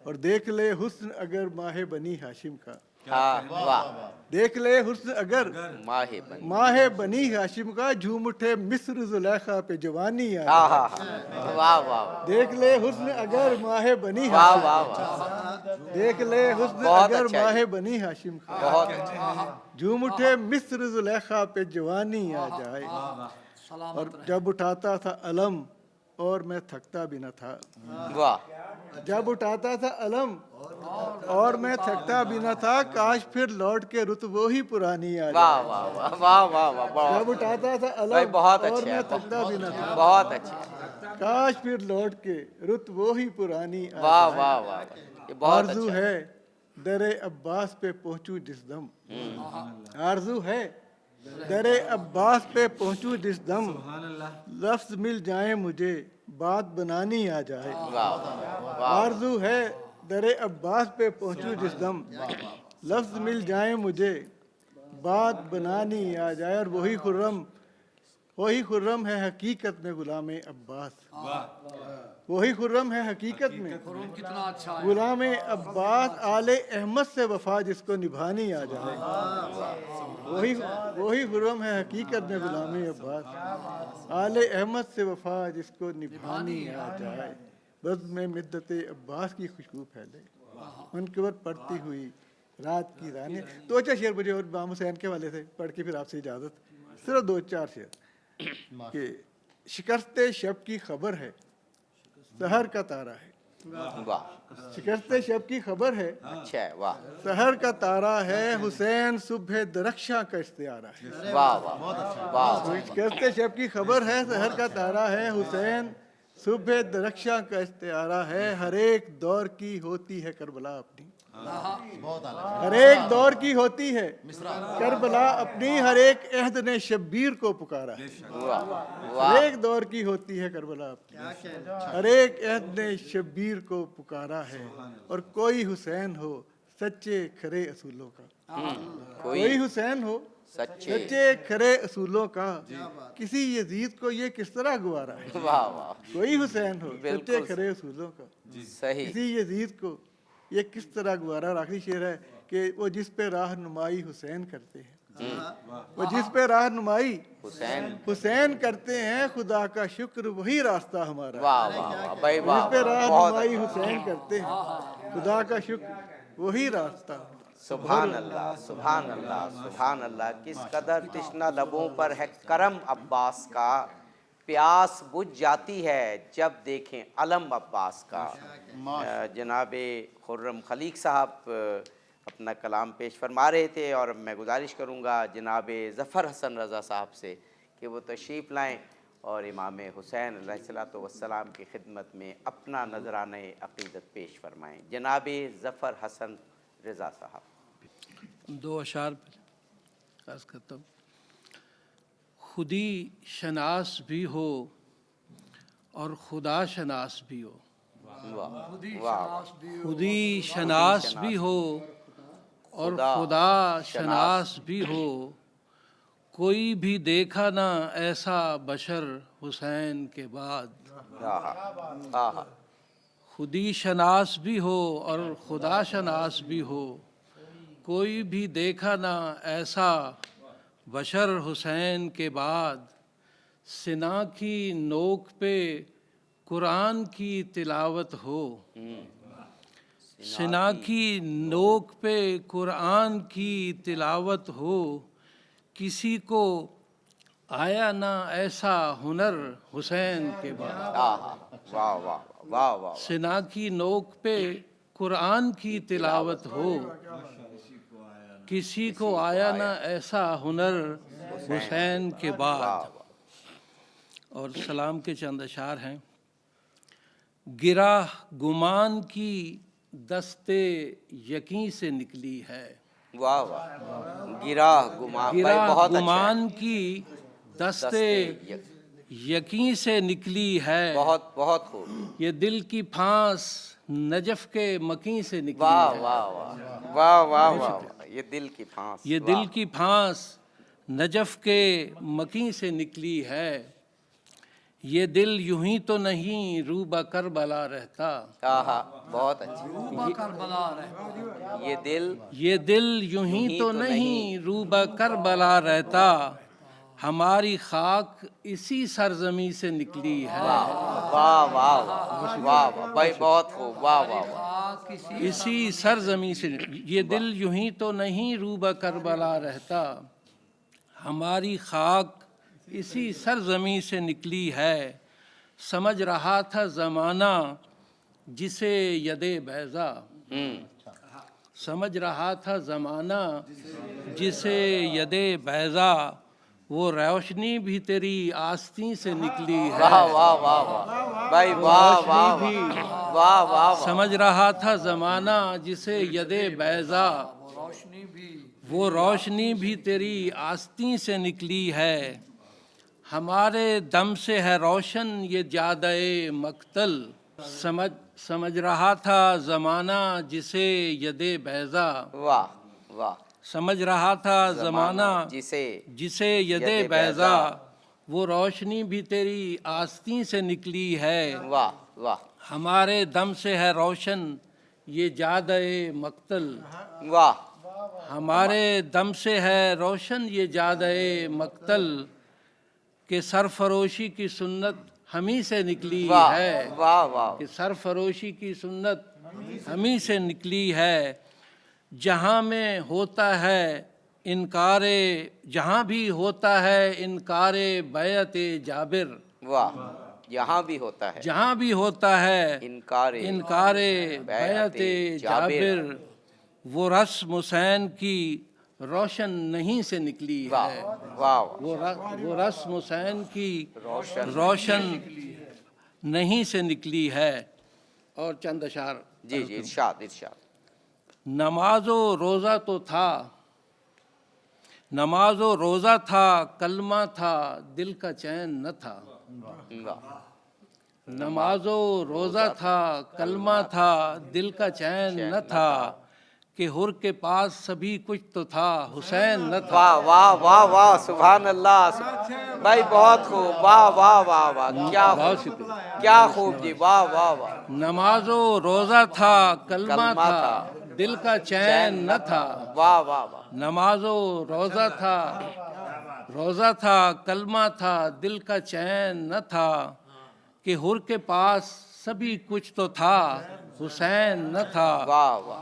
S9: اور دیکھ لے حسن اگر ماہ بنی ہاشم کا.
S2: واہ
S9: دیکھ لے حسن اگر
S2: ماہ بنی.
S9: ماہ بنی ہاشم کا, جھوم اٹھے مصر زلیخا پہ جوانی آ
S2: ہاں
S9: جائے.
S2: ہاں واہ واہ
S9: دیکھ لے حسن اگر ماہ بنی
S2: واہ
S9: ہاشم
S2: واہ واہ.
S9: دیکھ لے حسن
S2: بہت
S9: اگر
S2: اچھا
S9: ماہ
S2: جی.
S9: بنی ہاشم کا,
S2: بہت اچھا.
S9: جھوم اٹھے مصر زلیخا پہ جوانی آ جائے, اور جب اٹھاتا تھا علم اور میں تھکتا بھی نہ تھا.
S2: واہ
S9: جب اٹھاتا تھا علم اور میں تھکتا بھی نہ تھا, کاش پھر لوٹ کے رت وہی پرانی آ
S2: واہ
S9: جائے.
S2: واہ واہ واہ واہ واہ بہت
S9: جب اٹھاتا تھا
S2: بھائی
S9: علم
S2: بہت
S9: اور
S2: اچھے
S9: میں
S2: ہیں.
S9: تھکتا بھی نہ تھا,
S2: بہت اچھے.
S9: کاش پھر لوٹ کے رت وہی پرانی آ
S2: واہ
S9: جائے.
S2: واہ واہ یہ بہت
S9: آرزو
S2: اچھا.
S9: ہے در عباس پہ پہنچوں جس دم, آرزو ہے در عباس پہ پہنچوں جس دم, لفظ مل جائیں مجھے بات بنانی آ جائے.
S2: واہ واہ
S9: آرزو ہے در عباس پہ پہنچوں جس دم, لفظ مل جائیں مجھے بات بنانی آ جائے, اور وہی خرم ہے حقیقت میں غلام عباس. وہی خرم ہے حقیقت میں غلام عباس, آل احمد سے وفا جس کو نبھانی آ جائے. وہی خرم ہے حقیقت میں غلام عباس, آل احمد سے وفا جس کو نبھانی آ جائے. بس میں مدت عباس کی خوشبو پھیلے, منقبت پڑتی ہوئی رات کی رانی. دو چار شعر مجھے اور امام حسین کے والے سے پڑھ کے پھر آپ سے اجازت, صرف دو چار شعر کہ شکست شب کی خبر ہے سحر کا تارا ہے.
S2: واہ
S9: شکست شب کی خبر ہے
S2: اچھا ہے. واہ
S9: سحر کا تارا ہے, حسین صبح درخشاں کا استعارہ ہے.
S2: واہ واہ واہ
S9: شکست شب کی خبر ہے سحر کا تارا ہے, حسین صبح درخشاں کا استعارہ ہے. ہر ایک دور کی ہوتی ہے کربلا اپنی, ہر ایک دور کی ہوتی ہے کربلا اپنی, ہر ایک عہد نے شبیر کو پکارا ہے. ہر ایک دور کی ہوتی ہے کربلا اپنی, ہر ایک عہد نے شبیر کو پکارا ہے. اور کوئی حسین ہو سچے کھرے اصولوں کا, کوئی حسین ہو سچے کھرے اصولوں کا, کسی یزید کو یہ کس طرح گوارا ہے.
S2: واہ واہ
S9: کوئی حسین ہو سچے کھرے اصولوں کا,
S2: صحیح.
S9: کسی یزید کو یہ کس طرح گوارا. اور آخری شعر ہے کہ وہ جس پہ راہ نمائی حسین کرتے ہیں, وہ جس پہ راہ نمائی حسین کرتے ہیں, خدا کا شکر وہی راستہ ہمارا.
S2: واہ واہ بھائی
S9: جس
S2: واہ
S9: پہ راہ
S2: بہت
S9: نمائی حسین کرتے ہیں, خدا کا شکر وہی راستہ.
S2: سبحان اللہ سبحان اللہ سبحان اللہ. کس قدر تشنہ لبوں پر ہے کرم عباس کا، پیاس بجھ جاتی ہے جب دیکھیں علم عباس کا. جناب خرم خلیق صاحب اپنا کلام پیش فرما رہے تھے، اور میں گزارش کروں گا جناب ظفر حسن رضا صاحب سے کہ وہ تشریف لائیں اور امام حسین علیہ الصلوۃ والسلام کی خدمت میں اپنا نذرانہ عقیدت پیش فرمائیں. جناب ظفر حسن رضا صاحب.
S10: 2 اشعار عرض کرتا ہوں. خودی شناس بھی ہو اور خدا شناس بھی ہو، خودی شناس بھی ہو اور خدا شناس بھی ہو، کوئی بھی دیکھا نہ ایسا بشر حسین کے بعد. خودی شناس بھی ہو اور خدا شناس بھی ہو، کوئی بھی دیکھا نہ ایسا بشر حسین کے بعد. سنا کی نوک پہ قرآن کی تلاوت ہو، سنا کی نوک پہ قرآن کی تلاوت ہو، کسی کو آیا نہ ایسا ہنر حسین کے بعد.
S2: واہ واہ واہ واہ.
S10: سنا کی نوک پہ قرآن کی تلاوت ہو، کسی کو آیا نہ ایسا ہنر حسین کے بعد. اور سلام کے چند اشعار ہیں. گرہ گمان کی دستے یقین سے نکلی ہے،
S2: واہ واہ. گرہ گمان، بھائی
S10: گرہ
S2: بہت اچھا ہے.
S10: گمان کی دستے یقین سے نکلی ہے،
S2: بہت بہت خوب.
S10: یہ دل کی پھانس نجف کے مکیں سے نکلی
S2: واہ
S10: ہے.
S2: واہ واہ واہ واہ واہ. یہ دل کی پھانس،
S10: یہ دل کی پھانس نجف کے مکیں سے نکلی ہے، یہ دل یوں ہی تو نہیں روبہ کربلا رہتا.
S2: بہت اچھا.
S10: یہ دل یوں ہی تو نہیں روبہ کربلا رہتا، ہماری خاک اسی سرزمین سے نکلی ہے.
S2: واہ واہ واہ واہ بھائی بہت خوب. واہ واہ واہ.
S10: اسی سرزمین سے، یہ دل یوں ہی تو نہیں روبہ کربلا رہتا، ہماری خاک اسی سرزمین سے نکلی ہے. سمجھ رہا تھا زمانہ جسے ید بیضا، سمجھ رہا تھا زمانہ جسے ید بیضا، وہ روشنی بھی تیری آستین سے نکلی ہے.
S2: واہ واہ واہ واہ بھائی واہ واہ واہ واہ.
S10: سمجھ رہا تھا زمانہ جسے ید بیضا، وہ روشنی بھی تیری آستین سے نکلی ہے. ہمارے دم سے ہے روشن یہ جادۂ مقتل، سمجھ رہا تھا زمانہ جسے ید بیضا.
S2: واہ واہ.
S10: سمجھ رہا تھا زمانہ جسے ید بیضا، وہ روشنی بھی تیری آستین سے نکلی ہے.
S2: واہ واہ.
S10: ہمارے دم سے ہے روشن یہ جادۂ مقتل،
S2: واہ.
S10: ہمارے دم سے ہے روشن یہ جادۂ مقتل، کہ سرفروشی کی سنت ہمیں سے نکلی ہے.
S2: واہ واہ.
S10: کہ سرفروشی کی سنت ہمیں سے نکلی ہے. جہاں میں ہوتا ہے انکار، جہاں بھی ہوتا ہے انکار بیعت جابر.
S2: واہ. یہاں بھی ہوتا ہے،
S10: جہاں بھی ہوتا ہے انکار بیعت جابر، وہ رسم حسین کی روشن نہیں سے نکلی ہے. وہ رسم حسین کی روشن نہیں سے نکلی ہے. اور چند اشعار.
S2: جی جی ارشاد ارشاد.
S10: نماز و روزہ تو تھا، نماز و روزہ تھا، کلمہ تھا، دل کا چین نہ تھا. نماز و روزہ تھا، کلمہ تھا، دل کا چین نہ تھا، کہ حر کے پاس سبھی کچھ تو تھا، حسین نہ تھا.
S2: واہ واہ واہ واہ. سبحان اللہ بھائی بہت خوب. واہ واہ واہ واہ. کیا خوب جی. واہ واہ واہ.
S10: نماز و روزہ تھا، کلمہ تھا، دل کا چین نہ تھا.
S2: واہ واہ واہ.
S10: نماز و روزہ تھا، روزہ تھا، کلمہ تھا، دل کا چین نہ تھا، کہ حر کے پاس سبھی کچھ تو تھا، حسین نہ تھا.
S2: واہ واہ.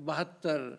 S10: 72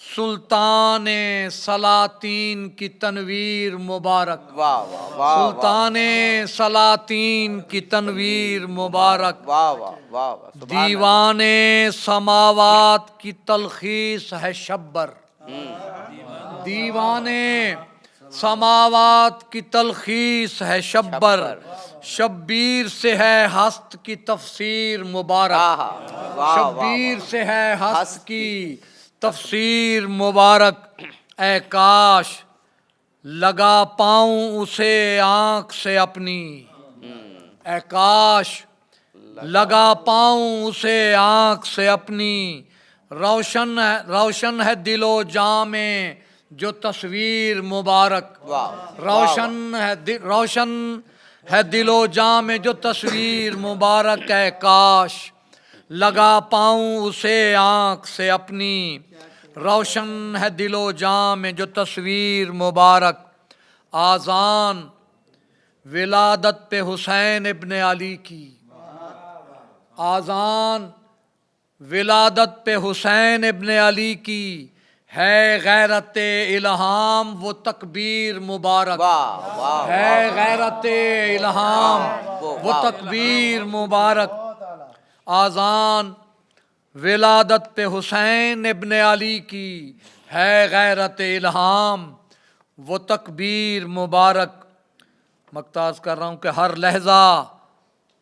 S11: سلطان سلاطین کی تنویر مبارک،
S2: واہ واہ واہ
S11: سلطان سلاطین کی تنویر مبارک،
S2: واہ واہ واہ واہ سبحان
S11: دیوان سماوات کی تلخیص ہے شبر، دیوان سماوات کی تلخیص ہے شبر، شبیر سے ہے ہست کی تفسیر مبارک، شبیر سے ہے ہست کی تفسیر مبارک، اے کاش لگا پاؤں اسے آنکھ سے اپنی، اے کاش لگا پاؤں اسے آنکھ سے اپنی، روشن ہے دل و جاں میں جو تصویر مبارک، روشن ہے دل و جاں میں جو تصویر مبارک، ہے کاش لگا پاؤں اسے آنکھ سے اپنی، روشن ہے دل و جاں میں جو تصویر مبارک، آذان ولادت پہ حسین ابن علی کی، آذان ولادت پہ حسین ابن علی کی، ہے غیرت الہام وہ تکبیر مبارک، ہے غیرت الہام وہ تکبیر مبارک، آذان ولادت پہ حسین ابن علی کی، ہے غیرت الہام وہ تکبیر مبارک۔ مقتاز کر رہا ہوں کہ ہر لحظہ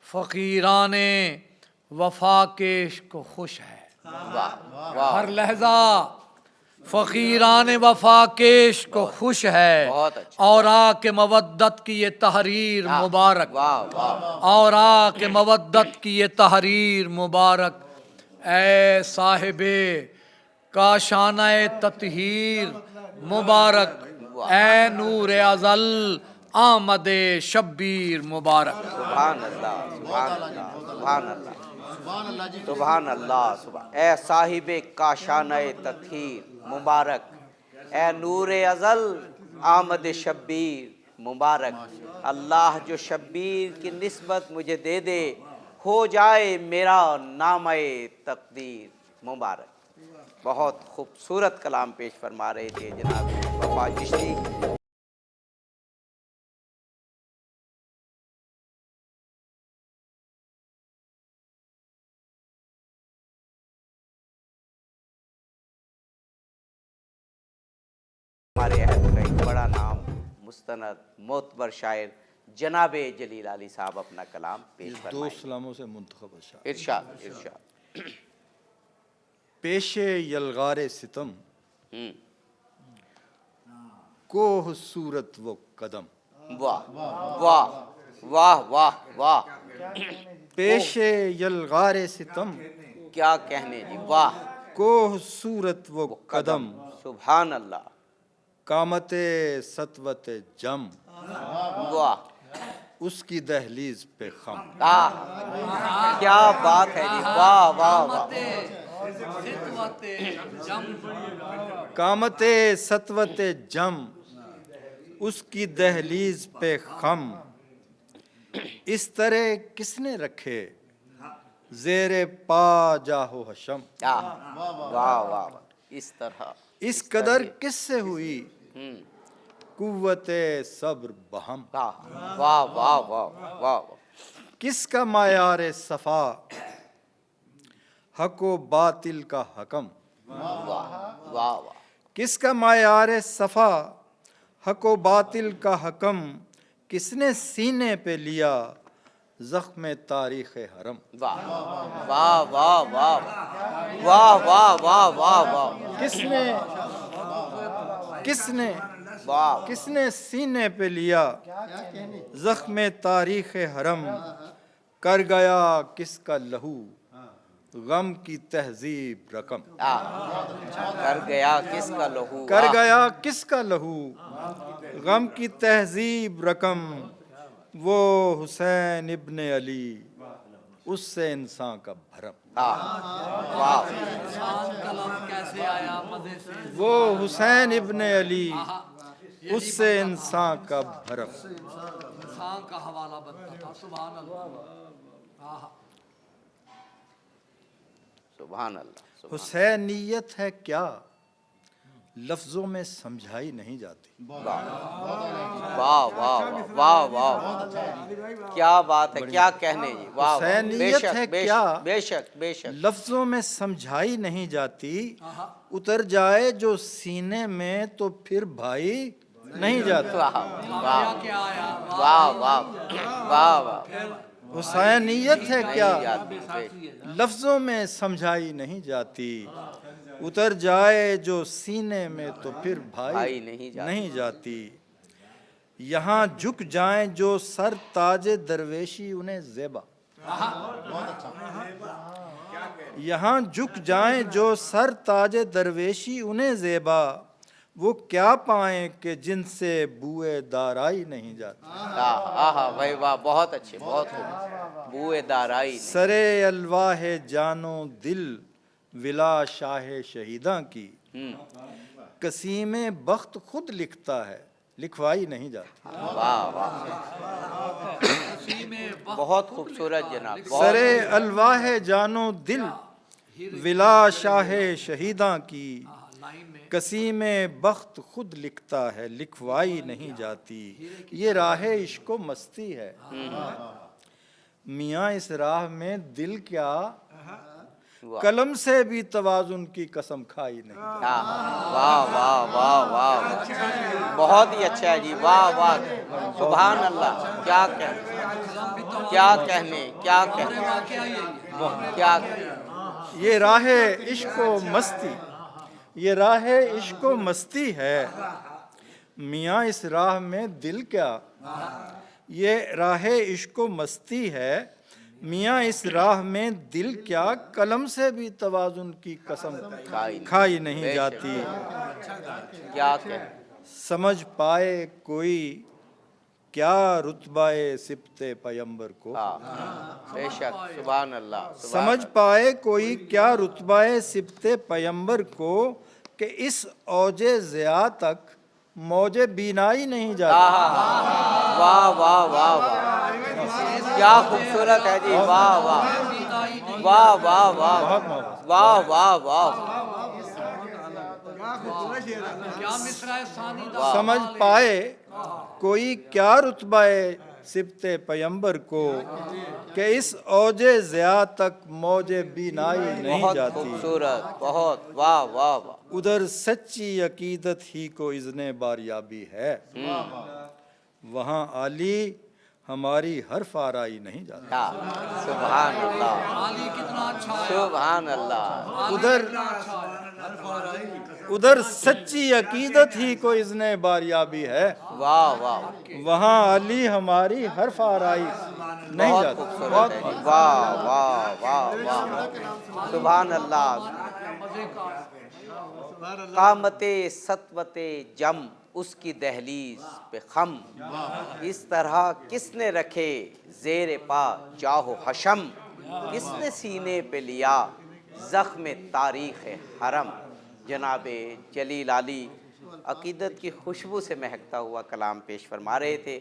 S11: فقیران وفا کے عشق خوش ہے، ہر لحظہ فقیران وفا کے عشق خوش ہے، اور آ کے مودت کی یہ تحریر مبارک، اور آ کے مودت کی یہ تحریر مبارک، اے صاحب کاشانہ تطہیر مبارک، اے نور ازل آمد شبیر مبارک۔
S2: سبحان اللہ سبحان اللہ سبحان اللہ سبحان اللہ سبحان، اے صاحب کاشانہ تطہیر مبارک، اے نور ازل آمد شبیر مبارک، اللہ جو شبیر کی نسبت مجھے دے دے، ہو جائے میرا نامہ تقدیر مبارک۔ بہت خوبصورت کلام پیش فرما رہے تھے جناب وفا چشتی۔ ہمارے عہد کا ایک بڑا نام مستند معتبر شاعر جناب جلیل علی صاحب اپنا کلام پیش فرمائیں۔
S12: دو سلاموں سے منتخب اشعار۔
S2: ارشاد ارشاد۔
S12: پیش یلغار ستم کوہ صورت و قدم،
S2: واہ واہ واہ واہ واہ،
S12: پیش یلغار ستم
S2: کیا کہنے جی، واہ،
S12: کوہ صورت و قدم،
S2: سبحان اللہ،
S12: قامت سطوت جم،
S2: واہ،
S12: اس کی دہلیز پہ خم،
S2: کیا بات ہے جی، واہ واہ واہ،
S12: قامت سطوت جم، اس کی دہلیز پہ خم، اس طرح کس نے رکھے زیر پا جاہو حشم،
S2: واہ واہ واہ، اس طرح
S12: اس قدر کس سے ہوئی قوت صبر بہم،
S2: واہ واہ واہ واہ واہ،
S12: کس کا معیار صفا حق و باطل کا حکم،
S2: واہ واہ،
S12: کس کا معیار صفا حق و باطل کا حکم، کس نے سینے پہ لیا زخم تاریخ حرم،
S2: واہ واہ واہ واہ واہ واہ واہ واہ واہ،
S12: کس نے سینے پہ لیا زخم تاریخ حرم، کر گیا کس کا لہو غم کی تہذیب رقم،
S2: کر گیا کس کا لہو،
S12: کر گیا کس کا لہو غم کی تہذیب رقم، وہ حسین ابن علی اس سے انسان کا بھرم،
S2: واہ،
S12: وہ حسین ابن علی اس سے انسان کا بھرم،
S11: انسان کا حوالہ بنتا تھا، سبحان اللہ،
S2: سبحان اللہ،
S12: حسینیت ہے کیا
S1: لفظوں میں سمجھائی نہیں جاتی.
S2: واہ واہ واہ واہ، کیا بات ہے، کیا کہنے جی، واہ، بے
S1: حسینیت
S2: شک
S1: ہے
S2: بے
S1: کیا؟
S2: شک بے شک بے شک.
S1: لفظوں میں سمجھائی نہیں جاتی، اتر جائے جو سینے میں تو پھر بھائی نہیں جاتا.
S2: واہ واہ واہ واہ واہ واہ،
S1: حسینیت ہے کیا؟
S2: نہیں جاتی، بے شک.
S1: لفظوں میں سمجھائی نہیں جاتی، اتر جائے جو سینے میں تو پھر بھائی نہیں جاتی. یہاں جھک جائیں جو سر تاج درویشی انہیں زیبا. یہاں جھک جائیں جو سر تاج درویشی انہیں زیبا، وہ کیا پائیں کہ جن سے بوئے دارائی نہیں جاتی.
S2: آہا بھائی واہ، بہت اچھے، بہت خوب. بوئے دارائی،
S1: سرے الواح جانو دل ولا شاہ شہیداں کی، قسیم بخت خود لکھتا ہے لکھوائی نہیں جاتی.
S2: واہ واہ، بہت خوبصورت جناب.
S1: سرے الواح جانو دل ولا شاہ شہیداں کی، قسیم بخت خود لکھتا ہے لکھوائی نہیں جاتی. یہ راہ عشق و مستی ہے میاں، اس راہ میں دل کیا قلم سے بھی توازن کی قسم کھائی نہیں.
S2: واہ واہ واہ واہ، بہت ہی اچھا ہے جی، واہ واہ، سبحان اللہ. کیا کہنے، کیا کہنے، کیا کہنے، کیا کہنے.
S1: یہ راہ عشق و مستی، یہ راہ عشق و مستی ہے میاں، اس راہ میں دل کیا. یہ راہ عشق و مستی ہے میاں، اس راہ میں دل کیا قلم سے بھی توازن کی قسم کھائی نہیں جاتی.
S2: کیا کہنے.
S1: سمجھ پائے کوئی کیا رتبہ سبط پیمبر کو،
S2: بے شک، سبحان اللہ.
S1: سمجھ پائے کوئی کیا رتبہ سبط پیمبر کو، کہ اس اوج ضیاء تک موج بینائی نہیں جاتی.
S2: واہ واہ واہ واہ، کیا خوبصورت ہے جی، واہ واہ واہ واہ واہ واہ واہ واہ.
S1: سمجھ پائے کوئی کیا رتبہ سبط پیمبر کو، کہ اس اوج ضیاء تک موج بینائی نہیں
S2: بہت
S1: جاتی.
S2: خوبصورت، بہت، واہ واہ واہ.
S1: ادھر سچی عقیدت ہی کو اذن باریابی ہے، وہاں عالی ہماری حرف آرائی نہیں جاتی.
S2: سبحان اللہ، سبحان اللہ.
S1: ادھر سچی عقیدت ہی کو اذن باریابی ہے،
S2: واہ واہ،
S1: وہاں علی ہماری حرف آرائی نہیں
S2: بہت
S1: جاتی.
S2: خوبصورت ہے جی، واہ واہ واہ واہ، سبحان اللہ. قامت سطوت جم اس کی دہلیز پہ خم، اس طرح کس نے رکھے زیر پا جاہ و حشم، کس نے سینے پہ لیا زخم تاریخ حرم. جناب جلیل علی عقیدت کی خوشبو سے مہکتا ہوا کلام پیش فرما رہے تھے،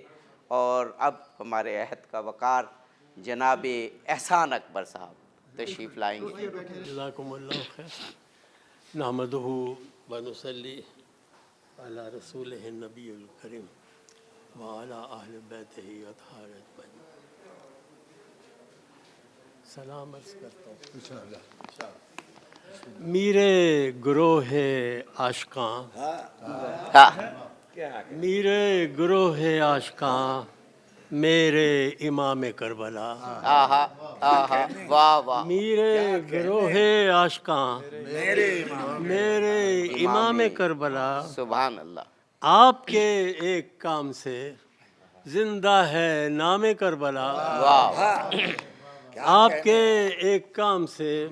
S2: اور اب ہمارے عہد کا وقار جناب احسان اکبر صاحب تشریف لائیں گے.
S13: جزاکم اللہ خیر. نحمدہ ونصلی علی رسولہ النبی الکریم وعلی اہل بیتہ اطہار اجمعین. سلام عرض کرتا ہوں. میرے گروہ عاشقاں، میرے گروہ عاشقاں، میرے امام کربلا.
S2: آہا آہا، واہ واہ.
S13: میرے گروہ عاشقاں، میرے امام کربلا.
S2: سبحان اللہ.
S13: آپ کے ایک کام سے زندہ ہے نام کربلا.
S2: واہ،
S13: آپ کے ایک کام سے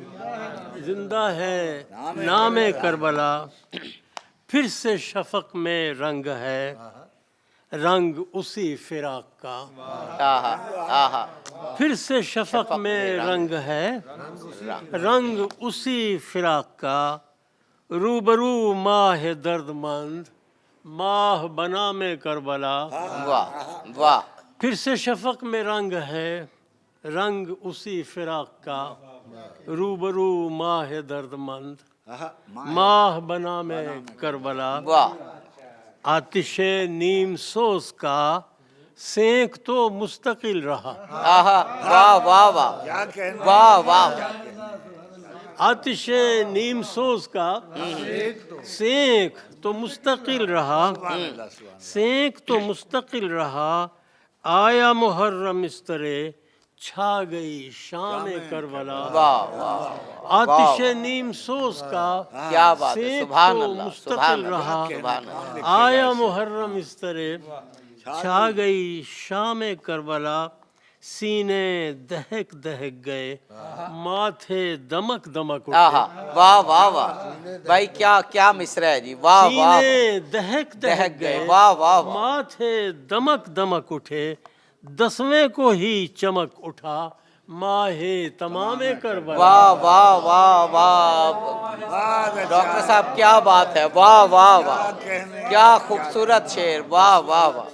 S13: زندہ ہے نام کربلا. پھر سے شفق میں رنگ ہے، رنگ اسی فراق کا.
S2: آہا آہا،
S13: پھر سے شفق میں رنگ ہے، رنگ اسی فراق کا. روبرو ماہ درد مند، ماہ بنا میں کربلا.
S2: واہ واہ.
S13: پھر سے شفق میں رنگ ہے، رنگ اسی فراق کا. روبرو ماہ درد مند، ماہ بنا میں کربلا،
S2: واہ
S13: آتش نیم سوز کا سینک تو مستقل رہا،
S2: آہا واہ واہ واہ واہ واہ
S13: آتش نیم سوز کا سینک تو مستقل رہا، سینک تو مستقل رہا، آیا محرم اس طرح چھا گئی شام کربلا،
S2: واہ واہ
S13: آتش نیم سوز کا
S2: کیا بات ہے،
S13: سینک
S2: سبحان
S13: تو
S2: اللہ
S13: مستقل
S2: سبحان
S13: رہا،
S2: اللہ سبحان اللہ،
S13: آیا محرم اس طرح چھا گئی شام کربلا، سینے دہک دہک گئے، ماتھے دمک دمک
S2: آہا
S13: اٹھے،
S2: واہ واہ واہ بھائی کیا مصرع ہے جی، واہ واہ
S13: سینے دہک
S2: دہک
S13: دہک
S2: گئے،
S13: گئے،
S2: واہ واہ واہ
S13: ماتھے دمک دمک اٹھے، 10ویں کو ہی چمک اٹھا، ماہ تمام کربلا،
S2: واہ واہ واہ واہ ڈاکٹر صاحب کیا بات ہے، واہ واہ واہ کیا خوبصورت شعر، واہ واہ واہ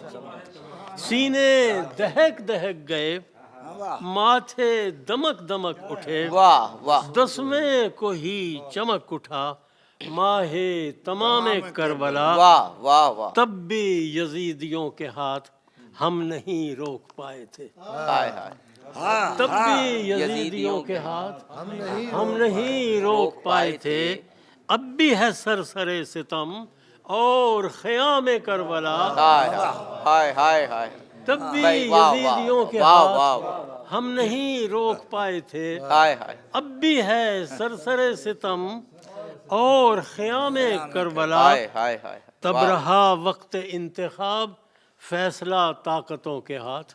S13: سینے دہک دہک گئے، ماتھے دمک دمک اٹھے،
S2: واہ واہ
S13: 10ویں کو ہی چمک اٹھا، ماہ تمام کربلا،
S2: واہ واہ واہ
S13: تب بھی یزیدیوں کے ہاتھ ہم نہیں روک پائے تھے،
S2: ہائے ہائے
S13: تب بھی یزیدیوں کے ہاتھ ہم نہیں روک پائے تھے، اب بھی ہے سرسرے ستم اور خیام کربلا،
S2: ہائے ہائے ہائے ہائے
S13: تب بھی
S2: بھائی واہ
S13: یزیدیوں کے
S2: واہ
S13: ہاتھ
S2: واہ واہ
S13: ہم نہیں روک پائے تھے،
S2: ہائے ہائے
S13: اب بھی ہے سرسرے ستم اور خیام کربلا،
S2: ہائے ہائے ہائے
S13: تب رہا وقت انتخاب فیصلہ طاقتوں کے ہاتھ،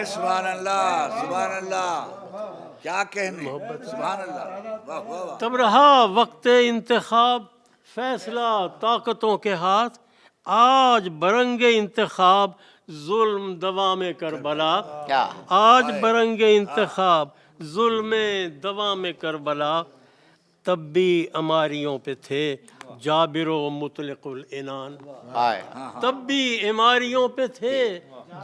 S8: سبحان اللہ سبحان اللہ، کیا کہنے، سبحان اللہ، واہ واہ واہ،
S13: تب رہا وقت انتخاب فیصلہ طاقتوں کے ہاتھ، آج برنگ انتخاب ظلم دوام کربلا،
S2: کیا
S13: آج برنگ انتخاب ظلم دوام کربلا، تب بھی اماریوں پہ تھے جابر و مطلق العنان،
S2: ہائے
S13: تب بھی اماریوں پہ تھے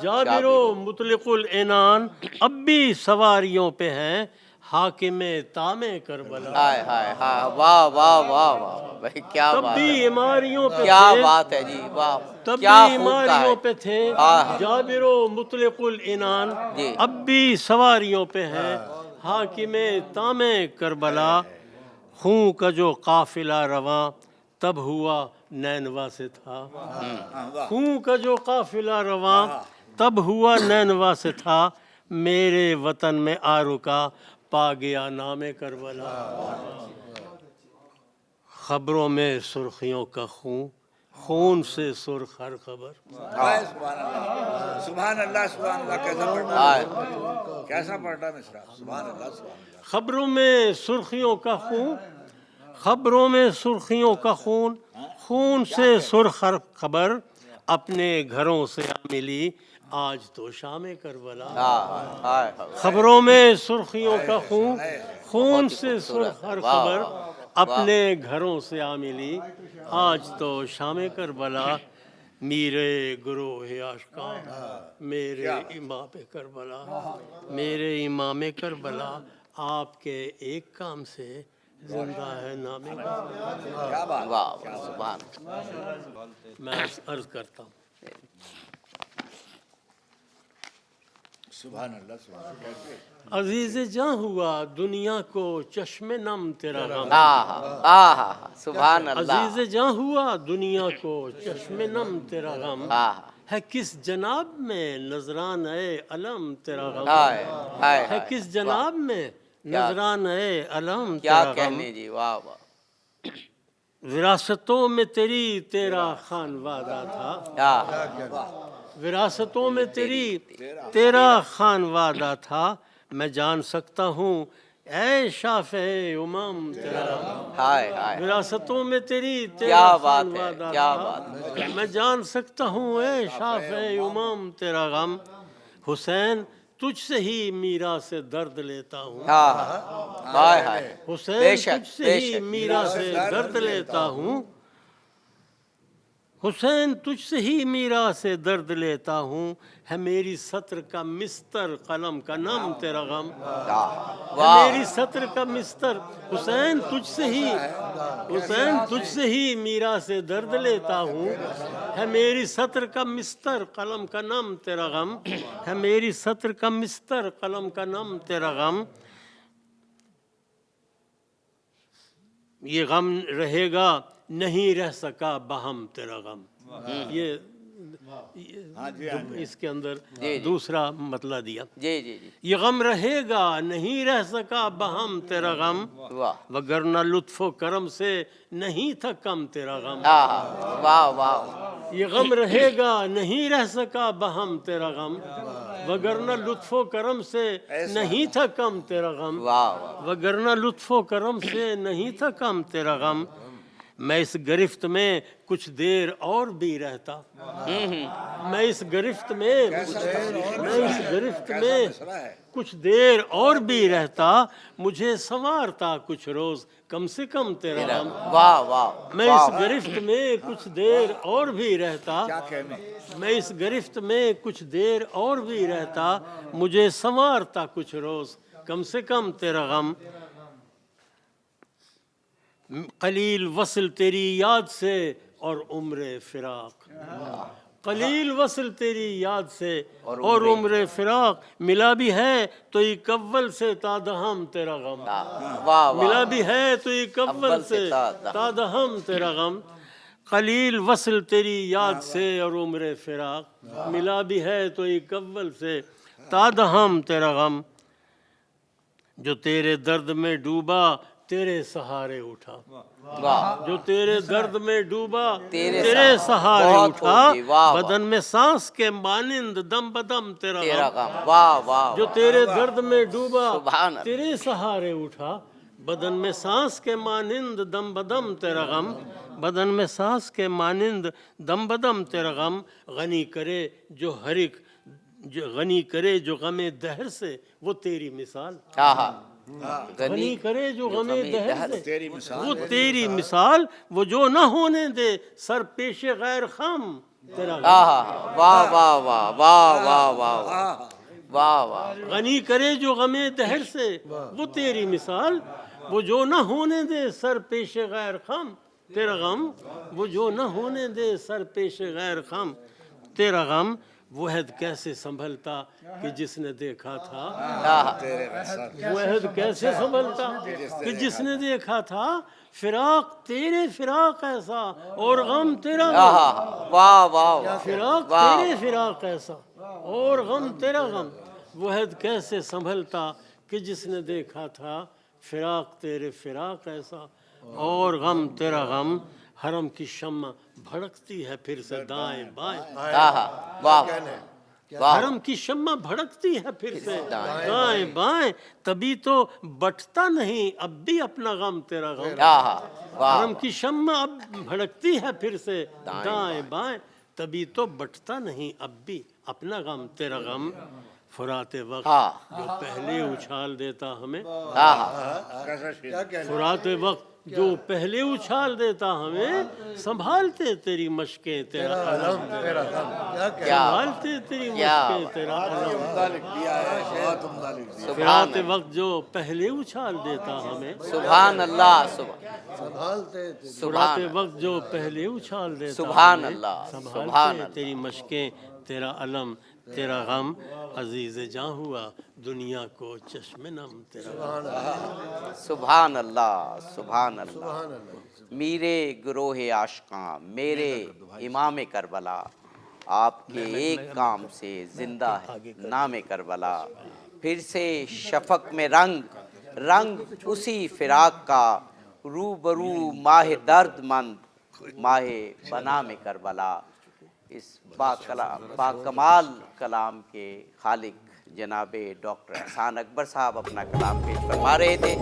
S13: جابر و مطلق العنان، اب بھی سواریوں پہ ہیں حاکم تام کربلا،
S2: ہائے ہائے ہائے واہ واہ واہ واہ بھائی کیا
S13: تب
S2: بات
S13: بھی
S2: ہے،
S13: اماریوں پہ
S2: کیا
S13: تھے،
S2: بات ہے جی، واہ
S13: تب
S2: کیا
S13: بھی
S2: خوب کہا
S13: اماریوں
S2: ہے
S13: پہ تھے
S2: آہ۔
S13: جابر و مطلق العنان،
S2: جی۔
S13: اب بھی سواریوں پہ ہیں حاکم تام کربلا، خوں کا جو قافلہ رواں تب ہوا نینوا سے تھا، خوں کا جو قافلہ رواں تب ہوا نینوا سے تھا، میرے وطن میں آ رکا پا گیا نام کربلا، خبروں میں سرخیوں کا خون، خون سے سرخ ہر خبر،
S8: سبحان اللہ سبحان اللہ سبحان اللہ، کیسا پڑھا، کیسا پڑھا مصرع، سبحان اللہ سبحان اللہ،
S13: خبروں میں سرخیوں کا خون، خبروں میں سرخیوں کا خون، خون سے سرخ ہر خبر، اپنے گھروں سے آ ملی آج تو شام کربلا،
S2: ہائے
S13: خبروں میں سرخیوں کا خون، خون سے سرخ ہر خبر، اپنے گھروں سے آ ملی آج تو شام کربلا، میرے گروہ عاشقان میرے امام کربلا، میرے امام کربلا، آپ کے ایک کام سے زندہ ہے نام کربلا،
S2: واہ واہ سبحان
S13: میں عرض کرتا ہوں
S8: سبحان اللہ سبحان اللہ،
S13: عزیز جاں ہوا دنیا کو چشم نم تیرا غم،
S2: آہا سبحان اللہ،
S13: عزیز جاں ہوا دنیا کو چشم نم تیرا غم، ہے کس جناب میں نظران اے علم تیرا غم،
S2: ہائے ہائے
S13: ہے کس جناب میں نظران اے علم
S2: کیا
S13: تیرا غم،
S2: کہنے جی، واہ واہ
S13: وراثتوں میں تیری تیرا خان وعدہ تھا، وراثتوں میں تیرا خان وعدہ تھا، میں جان سکتا ہوں اے شافع امام تیرا غم،
S2: ہائے ہائے
S13: وراثتوں میں تیرا
S2: کیا بات
S13: خان
S2: ہے،
S13: وعدہ
S2: کیا
S13: تھا،
S2: بات ہے،
S13: میں جان سکتا ہوں اے شافع امام تیرا غم، حسین تجھ سے ہی میرا سے درد لیتا ہوں،
S2: ہائے ہائے بے
S13: حسین
S2: شک
S13: تجھ سے
S2: بے
S13: ہی
S2: شک
S13: میرا سے درد لیتا ہوں، حسین تجھ سے ہی میرا سے درد لیتا ہوں، ہے میری سطر کا مستر قلم کا نام تیرا غم، ہے میری سطر کا مستر، حسین تجھ سے ہی، حسین تجھ سے ہی میرا سے درد لیتا ہوں، ہے میری سطر کا مستر قلم کا نام تیرا غم، ہے میری سطر کا مستر قلم کا نام تیرا غم، یہ غم رہے گا نہیں رہ سکا بہم تیرا غم، یہ اس کے اندر دوسرا مطلع دیا،
S2: جی جی جی
S13: یہ غم رہے گا نہیں رہ سکا بہم تیرا غم، وگرنہ لطف و کرم سے نہیں تھا کم تیرا غم،
S2: واہ واہ،
S13: یہ غم رہے گا نہیں رہ سکا بہم تیرا غم، وگرنہ لطف و کرم سے نہیں تھا کم تیرا غم، وگرنہ لطف و کرم سے نہیں تھا کم تیرا غم، میں اس گرفت میں کچھ دیر اور بھی رہتا، میں اس گرفت میں کچھ دیر اور بھی رہتا، مجھے سنوارتا کچھ روز کم سے کم تیرا غم،
S2: واہ واہ،
S13: میں اس گرفت میں کچھ دیر اور بھی رہتا، میں اس گرفت میں کچھ دیر اور بھی رہتا، مجھے سنوارتا کچھ روز کم سے کم تیرا غم، قلیل وصل تیری یاد سے اور عمر فراق، قلیل وصل تیری یاد سے اور عمر فراق، ملا بھی ہے تو ایک اول سے تا دہم تیرا غم، ملا بھی ہے تو ایک اول سے تا دہم تیرا غم، قلیل وصل تیری یاد سے اور عمر فراق، ملا بھی ہے تو ایک اول سے تا دہم تیرا غم، جو تیرے درد میں ڈوبا تیرے سہارے اٹھا، جو تیرے درد میں ڈوبا تیرے سہارے اٹھا، بدن میں سانس کے مانند دم بدم تیرا غم، جو تیرے درد میں ڈوبا تیرے سہارے اٹھا، بدن میں سانس کے مانند دم بدم تیرا غم، بدن میں سانس کے مانند دم بدم تیرا غم، غنی کرے جو ہر ایک، غنی کرے جو غم دہر سے وہ تیری مثال، غنی کرے جو غم دہر سے وہ تیری مثال، وہ جو نہ ہونے دے سر پیش غیر خم تیرا غم،
S2: واہ واہ واہ واہ واہ واہ واہ واہ،
S13: غنی کرے جو غم دہر سے وہ تیری مثال، وہ جو نہ ہونے دے سر پیش غیر خم تیرا غم، وہ جو نہ ہونے دے سر پیش غیر خم تیرا غم، وہ عہد کیسے سنبھلتا کہ جس نے دیکھا تھا، وہ عہد کیسے سنبھلتا کہ جس نے دیکھا تھا، فراق تیرے فراق ایسا اور غم تیرا غم،
S2: واہ واہ،
S13: فراق تیرے فراق ایسا اور غم تیرا غم، وہ عہد کیسے سنبھلتا کہ جس نے دیکھا تھا، فراق تیرے فراق ایسا اور غم تیرا غم، حرم کی شمع بھڑکتی ہے پھر سے دائیں بائیں، حرم کی شمع بھڑکتی ہے پھر سے دائیں بائیں، تبھی تو بٹتا نہیں اب بھی اپنا غم تیرا غم، حرم کی شمع اب بھڑکتی ہے پھر سے دائیں بائیں، تبھی تو بٹتا نہیں اب بھی اپنا غم تیرا غم، فرات وقت جو پہلے اچھال دیتا ہمیں، فرات وقت جو پہلے اچھال دیتا ہمیں، سنبھالتے تیری مشقیں تیرا علم، سنبھالتے تیری مشقیں تیرا علم، فرات وقت جو پہلے اچھال دیتا ہمیں،
S2: سبحان اللہ،
S13: فرات وقت جو پہلے اچھال دیتا
S2: سبحان
S13: ہمیں،
S2: اللہ،
S13: سنبھالتے تیری مشقیں تیرا علم تیرا غم، عزیز جاں ہوا دنیا کو چشم نم تیرا غم،
S2: سبحان اللہ سبحان اللہ، میرے گروہ عاشقاں میرے امام کربلا، آپ کے ایک کام سے زندہ ہے نام کربلا، پھر سے شفق میں رنگ رنگ اسی فراق کا، روبرو ماہ درد مند ماہ بنا میں کربلا، اس باکمال کلام کے خالق جناب ڈاکٹر احسان اکبر صاحب اپنا کلام پیش فرما رہے تھے۔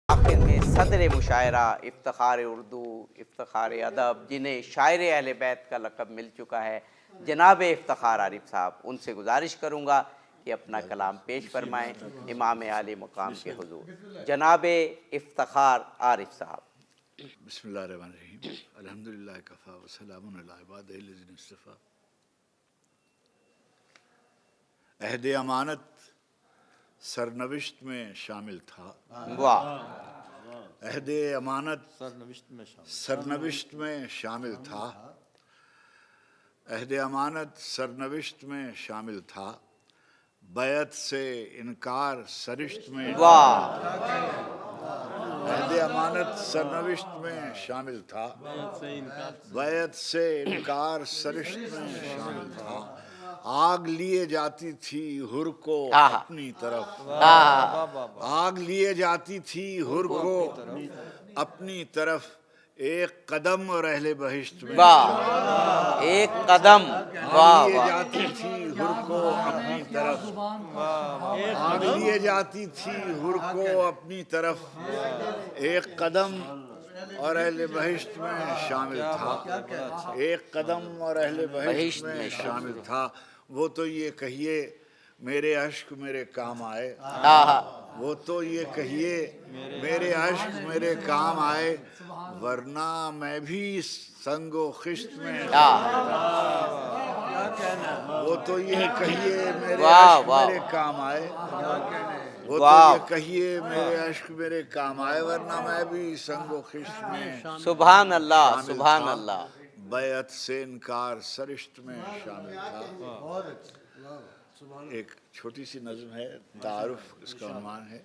S2: آخر میں صدر مشاعرہ افتخار اردو، افتخار ادب، جنہیں شاعر اہل بیت کا لقب مل چکا ہے، جناب افتخار عارف صاحب، ان سے گزارش کروں گا کہ اپنا کلام پیش فرمائیں امام عالی مقام کے حضور، جناب افتخار عارف صاحب۔
S14: بسم اللہ الرحمن الرحیم، الحمدللہ کفا وسلام علی عبادہ الذین اصطفیٰ۔ عہد امانت سرنوشت میں شامل تھا۔
S2: واہ،
S14: عہد امانت سرنوشت میں شامل تھا۔ عہد امانت سرنوشت میں شامل تھا، بیعت سے انکار سرشت میں۔
S2: واہ،
S14: عہد امانت سرنوشت میں شامل تھا، بیعت سے انکار سرشت میں شامل تھا۔ آگ لیے جاتی تھی ہر کو اپنی طرف، آگ لیے جاتی تھی ہر کو اپنی طرف، ایک قدم اور اہل بہشت میں
S2: واہ، ایک قدم، واہ
S14: لیے
S2: واہ،
S14: جاتی تھی ہر کو اپنی طرف، آگ لیے جاتی تھی ہر کو اپنی طرف، ایک قدم اور اہل بہشت میں شامل تھا، ایک قدم اور اہل بہشت میں شامل تھا۔ وہ تو یہ کہیے میرے عشق میرے کام آئے، وہ تو یہ کہیے میرے عشق میرے کام آئے، ورنہ میں بھی سنگ و خشت میں، وہ تو یہ کہیے میرے عشق میرے کام آئے، وہ تو یہ کہیے میرے عشق میرے کام آئے، ورنہ میں بھی سنگ و خشت میں۔
S2: سبحان اللہ، سبحان اللہ۔
S14: بیعت سے انکار سرشت میں شامل تھا۔ ایک چھوٹی سی نظم ہے، تعارف اس کا عنوان ہے،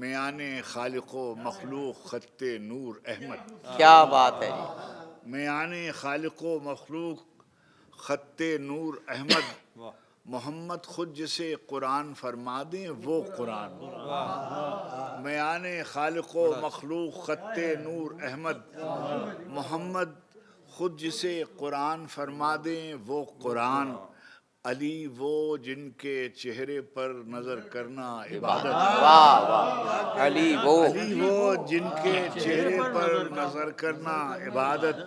S14: میان خالق و مخلوق خط نور احمد۔
S2: کیا بات ہے جی،
S14: میان خالق و مخلوق خط نور احمد، محمد خود جسے قرآن فرما دیں وہ قرآن۔ میان خالق و مخلوق خط نور احمد، محمد خود جسے قرآن فرما دیں وہ قرآن، علی وہ جن کے چہرے پر نظر کرنا عبادت،
S2: واہ واہ، علی
S14: وہ جن کے چہرے پر نظر کرنا عبادت،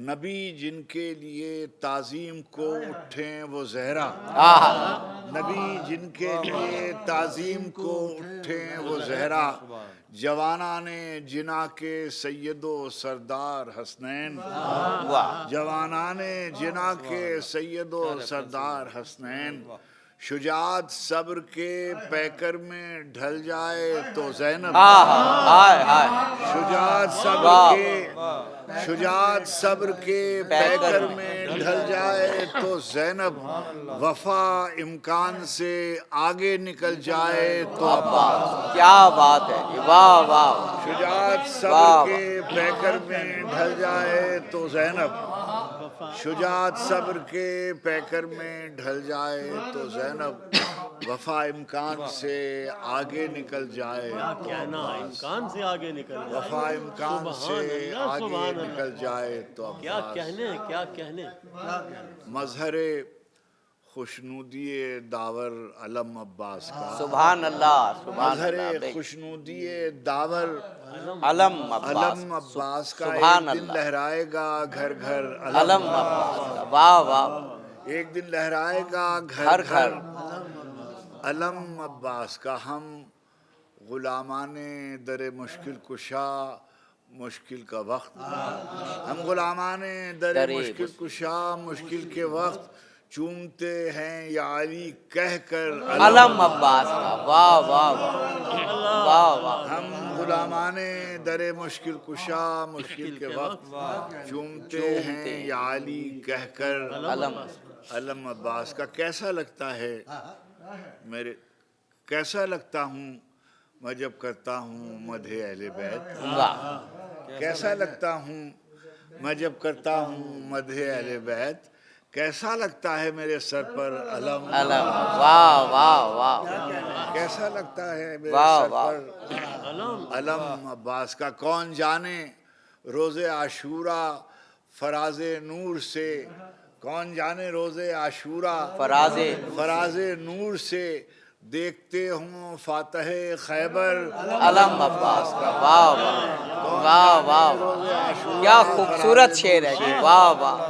S14: نبی جن کے لیے تعظیم کو اٹھیں وہ زہرا، نبی جن کے لیے تعظیم کو اٹھیں وہ زہرا، جوانان جنا کے سید و سردار حسنین، جوانان جنا کے سید و سردار حسنین، شجاعت صبر کے پیکر میں ڈھل جائے تو زینب، شجاعت صبر کے پیکر میں ڈھل جائے تو زینب، وفا امکان سے آگے نکل جائے تو عباس۔
S2: کیا بات ہے، واہ واہ،
S14: شجاعت صبر کے پیکر میں ڈھل جائے تو زینب، شجاعت صبر کے پیکر میں ڈھل جائے تو زینب، وفا امکان سے آگے نکل جائے،
S13: کہنا امکان سے آگے نکل جائے،
S14: وفا امکان سے آگے نکل جائے تو
S13: کیا کہنے، کیا کہنے۔
S14: مظہر خوشنودی داور علم عباس کا،
S2: سبحان اللہ، سبحان
S14: مظہر
S2: اللہ،
S14: خوشنودی داور
S2: علم
S14: علم
S2: عباس،
S14: عباس کا،
S2: سبحان
S14: ایک دن
S2: اللہ،
S14: لہرائے گا گھر گھر
S2: علم عباس کا، واہ واہ،
S14: ایک دن لہرائے گا گھر گھر علم عباس کا، ہم غلامان در مشکل کشا مشکل کا وقت، ہم غلامان در مشکل کشا مشکل کے وقت، چومتے ہیں یا علی کہہ کر
S2: علم عباس کا، واہ واہ واہ، واہ واہ،
S14: ہم غلامان در مشکل کشا مشکل کے وقت، چومتے ہیں یا علی کہہ کر علم عباس کا۔ کیسا لگتا ہے میرے، کیسا لگتا ہوں میں جب کرتا ہوں مدح اہل بیت، کیسا لگتا ہوں میں جب کرتا ہوں مدح اہل بیت، کیسا لگتا ہے میرے سر پر علم،
S2: واہ واہ واہ،
S14: کیسا لگتا ہے میرے سر پر علم عباس کا۔ کون جانے روز عاشوراء فراز نور سے، کون جانے روز عاشوراء فراز نور سے، دیکھتے ہوں فاتح خیبر
S2: علم عباس کا، واہ واہ واہ واہ، کیا خوبصورت شعر ہے جی، واہ واہ،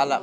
S2: علم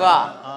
S2: واہ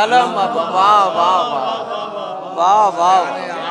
S2: علم واہ واہ واہ واہ واہ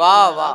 S2: واہ واہ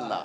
S2: اللہ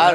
S2: ہر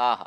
S2: آہا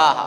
S2: آہا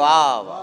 S2: واہ واہ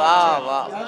S2: واہ واہ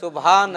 S2: سبحان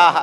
S2: آہا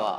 S2: واہ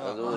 S2: حضور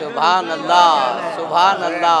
S2: سبحان اللہ سبحان اللہ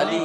S2: علی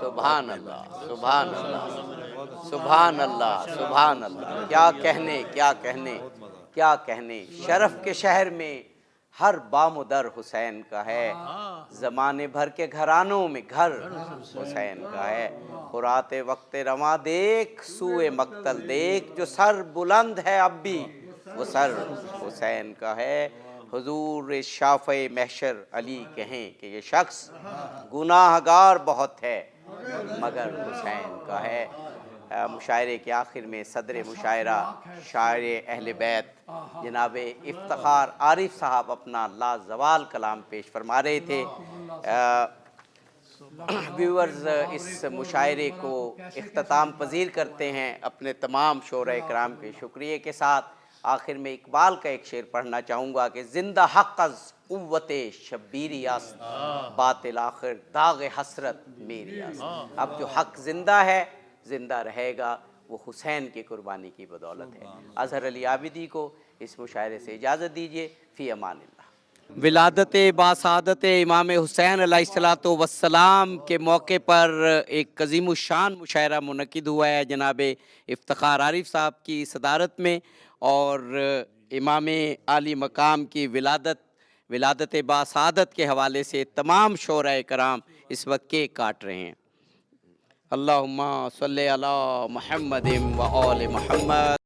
S2: سبحان اللہ سبحان اللہ سبحان اللہ سبحان اللہ کیا کہنے کیا کہنے کیا کہنے شرف کے شہر میں ہر بام و در حسین کا ہے زمانے بھر کے گھرانوں میں گھر حسین کا ہے فرات وقت رواں دیکھ سوئے مقتل دیکھ جو سر بلند ہے اب بھی وہ سر حسین کا ہے حضور شافع محشر علی کہیں کہ یہ شخص گناہگار بہت ہے مگر حسین کا ہے مشاعرے کے آخر میں صدر مشاعرہ شاعر اہل بیت جناب افتخار عارف صاحب اپنا لازوال کلام پیش فرما رہے تھے۔ ویورز اس مشاعرے کو اختتام پذیر کرتے ہیں اپنے تمام شعراء کرام کے شکریہ کے ساتھ۔ آخر میں اقبال کا ایک شعر پڑھنا چاہوں گا کہ زندہ حق از قوت شبیری است، باطل آخر داغ حسرت میری است۔ اب جو حق زندہ ہے، زندہ رہے گا، وہ حسین کی قربانی کی بدولت ہے۔ اظہر علی عابدی کو اس مشاعرے سے اجازت دیجیے، فی امان اللہ۔ ولادت باسعادت امام حسین علیہ السلام کے موقع پر ایک عظیم الشان مشاعرہ منعقد ہوا ہے جناب افتخار عارف صاحب کی صدارت میں، اور امام عالی مقام کی ولادت باسعادت کے حوالے سے تمام شعراء کرام اس وقت کیک کاٹ رہے ہیں۔ اللہم صلی علی محمد و آل محمد۔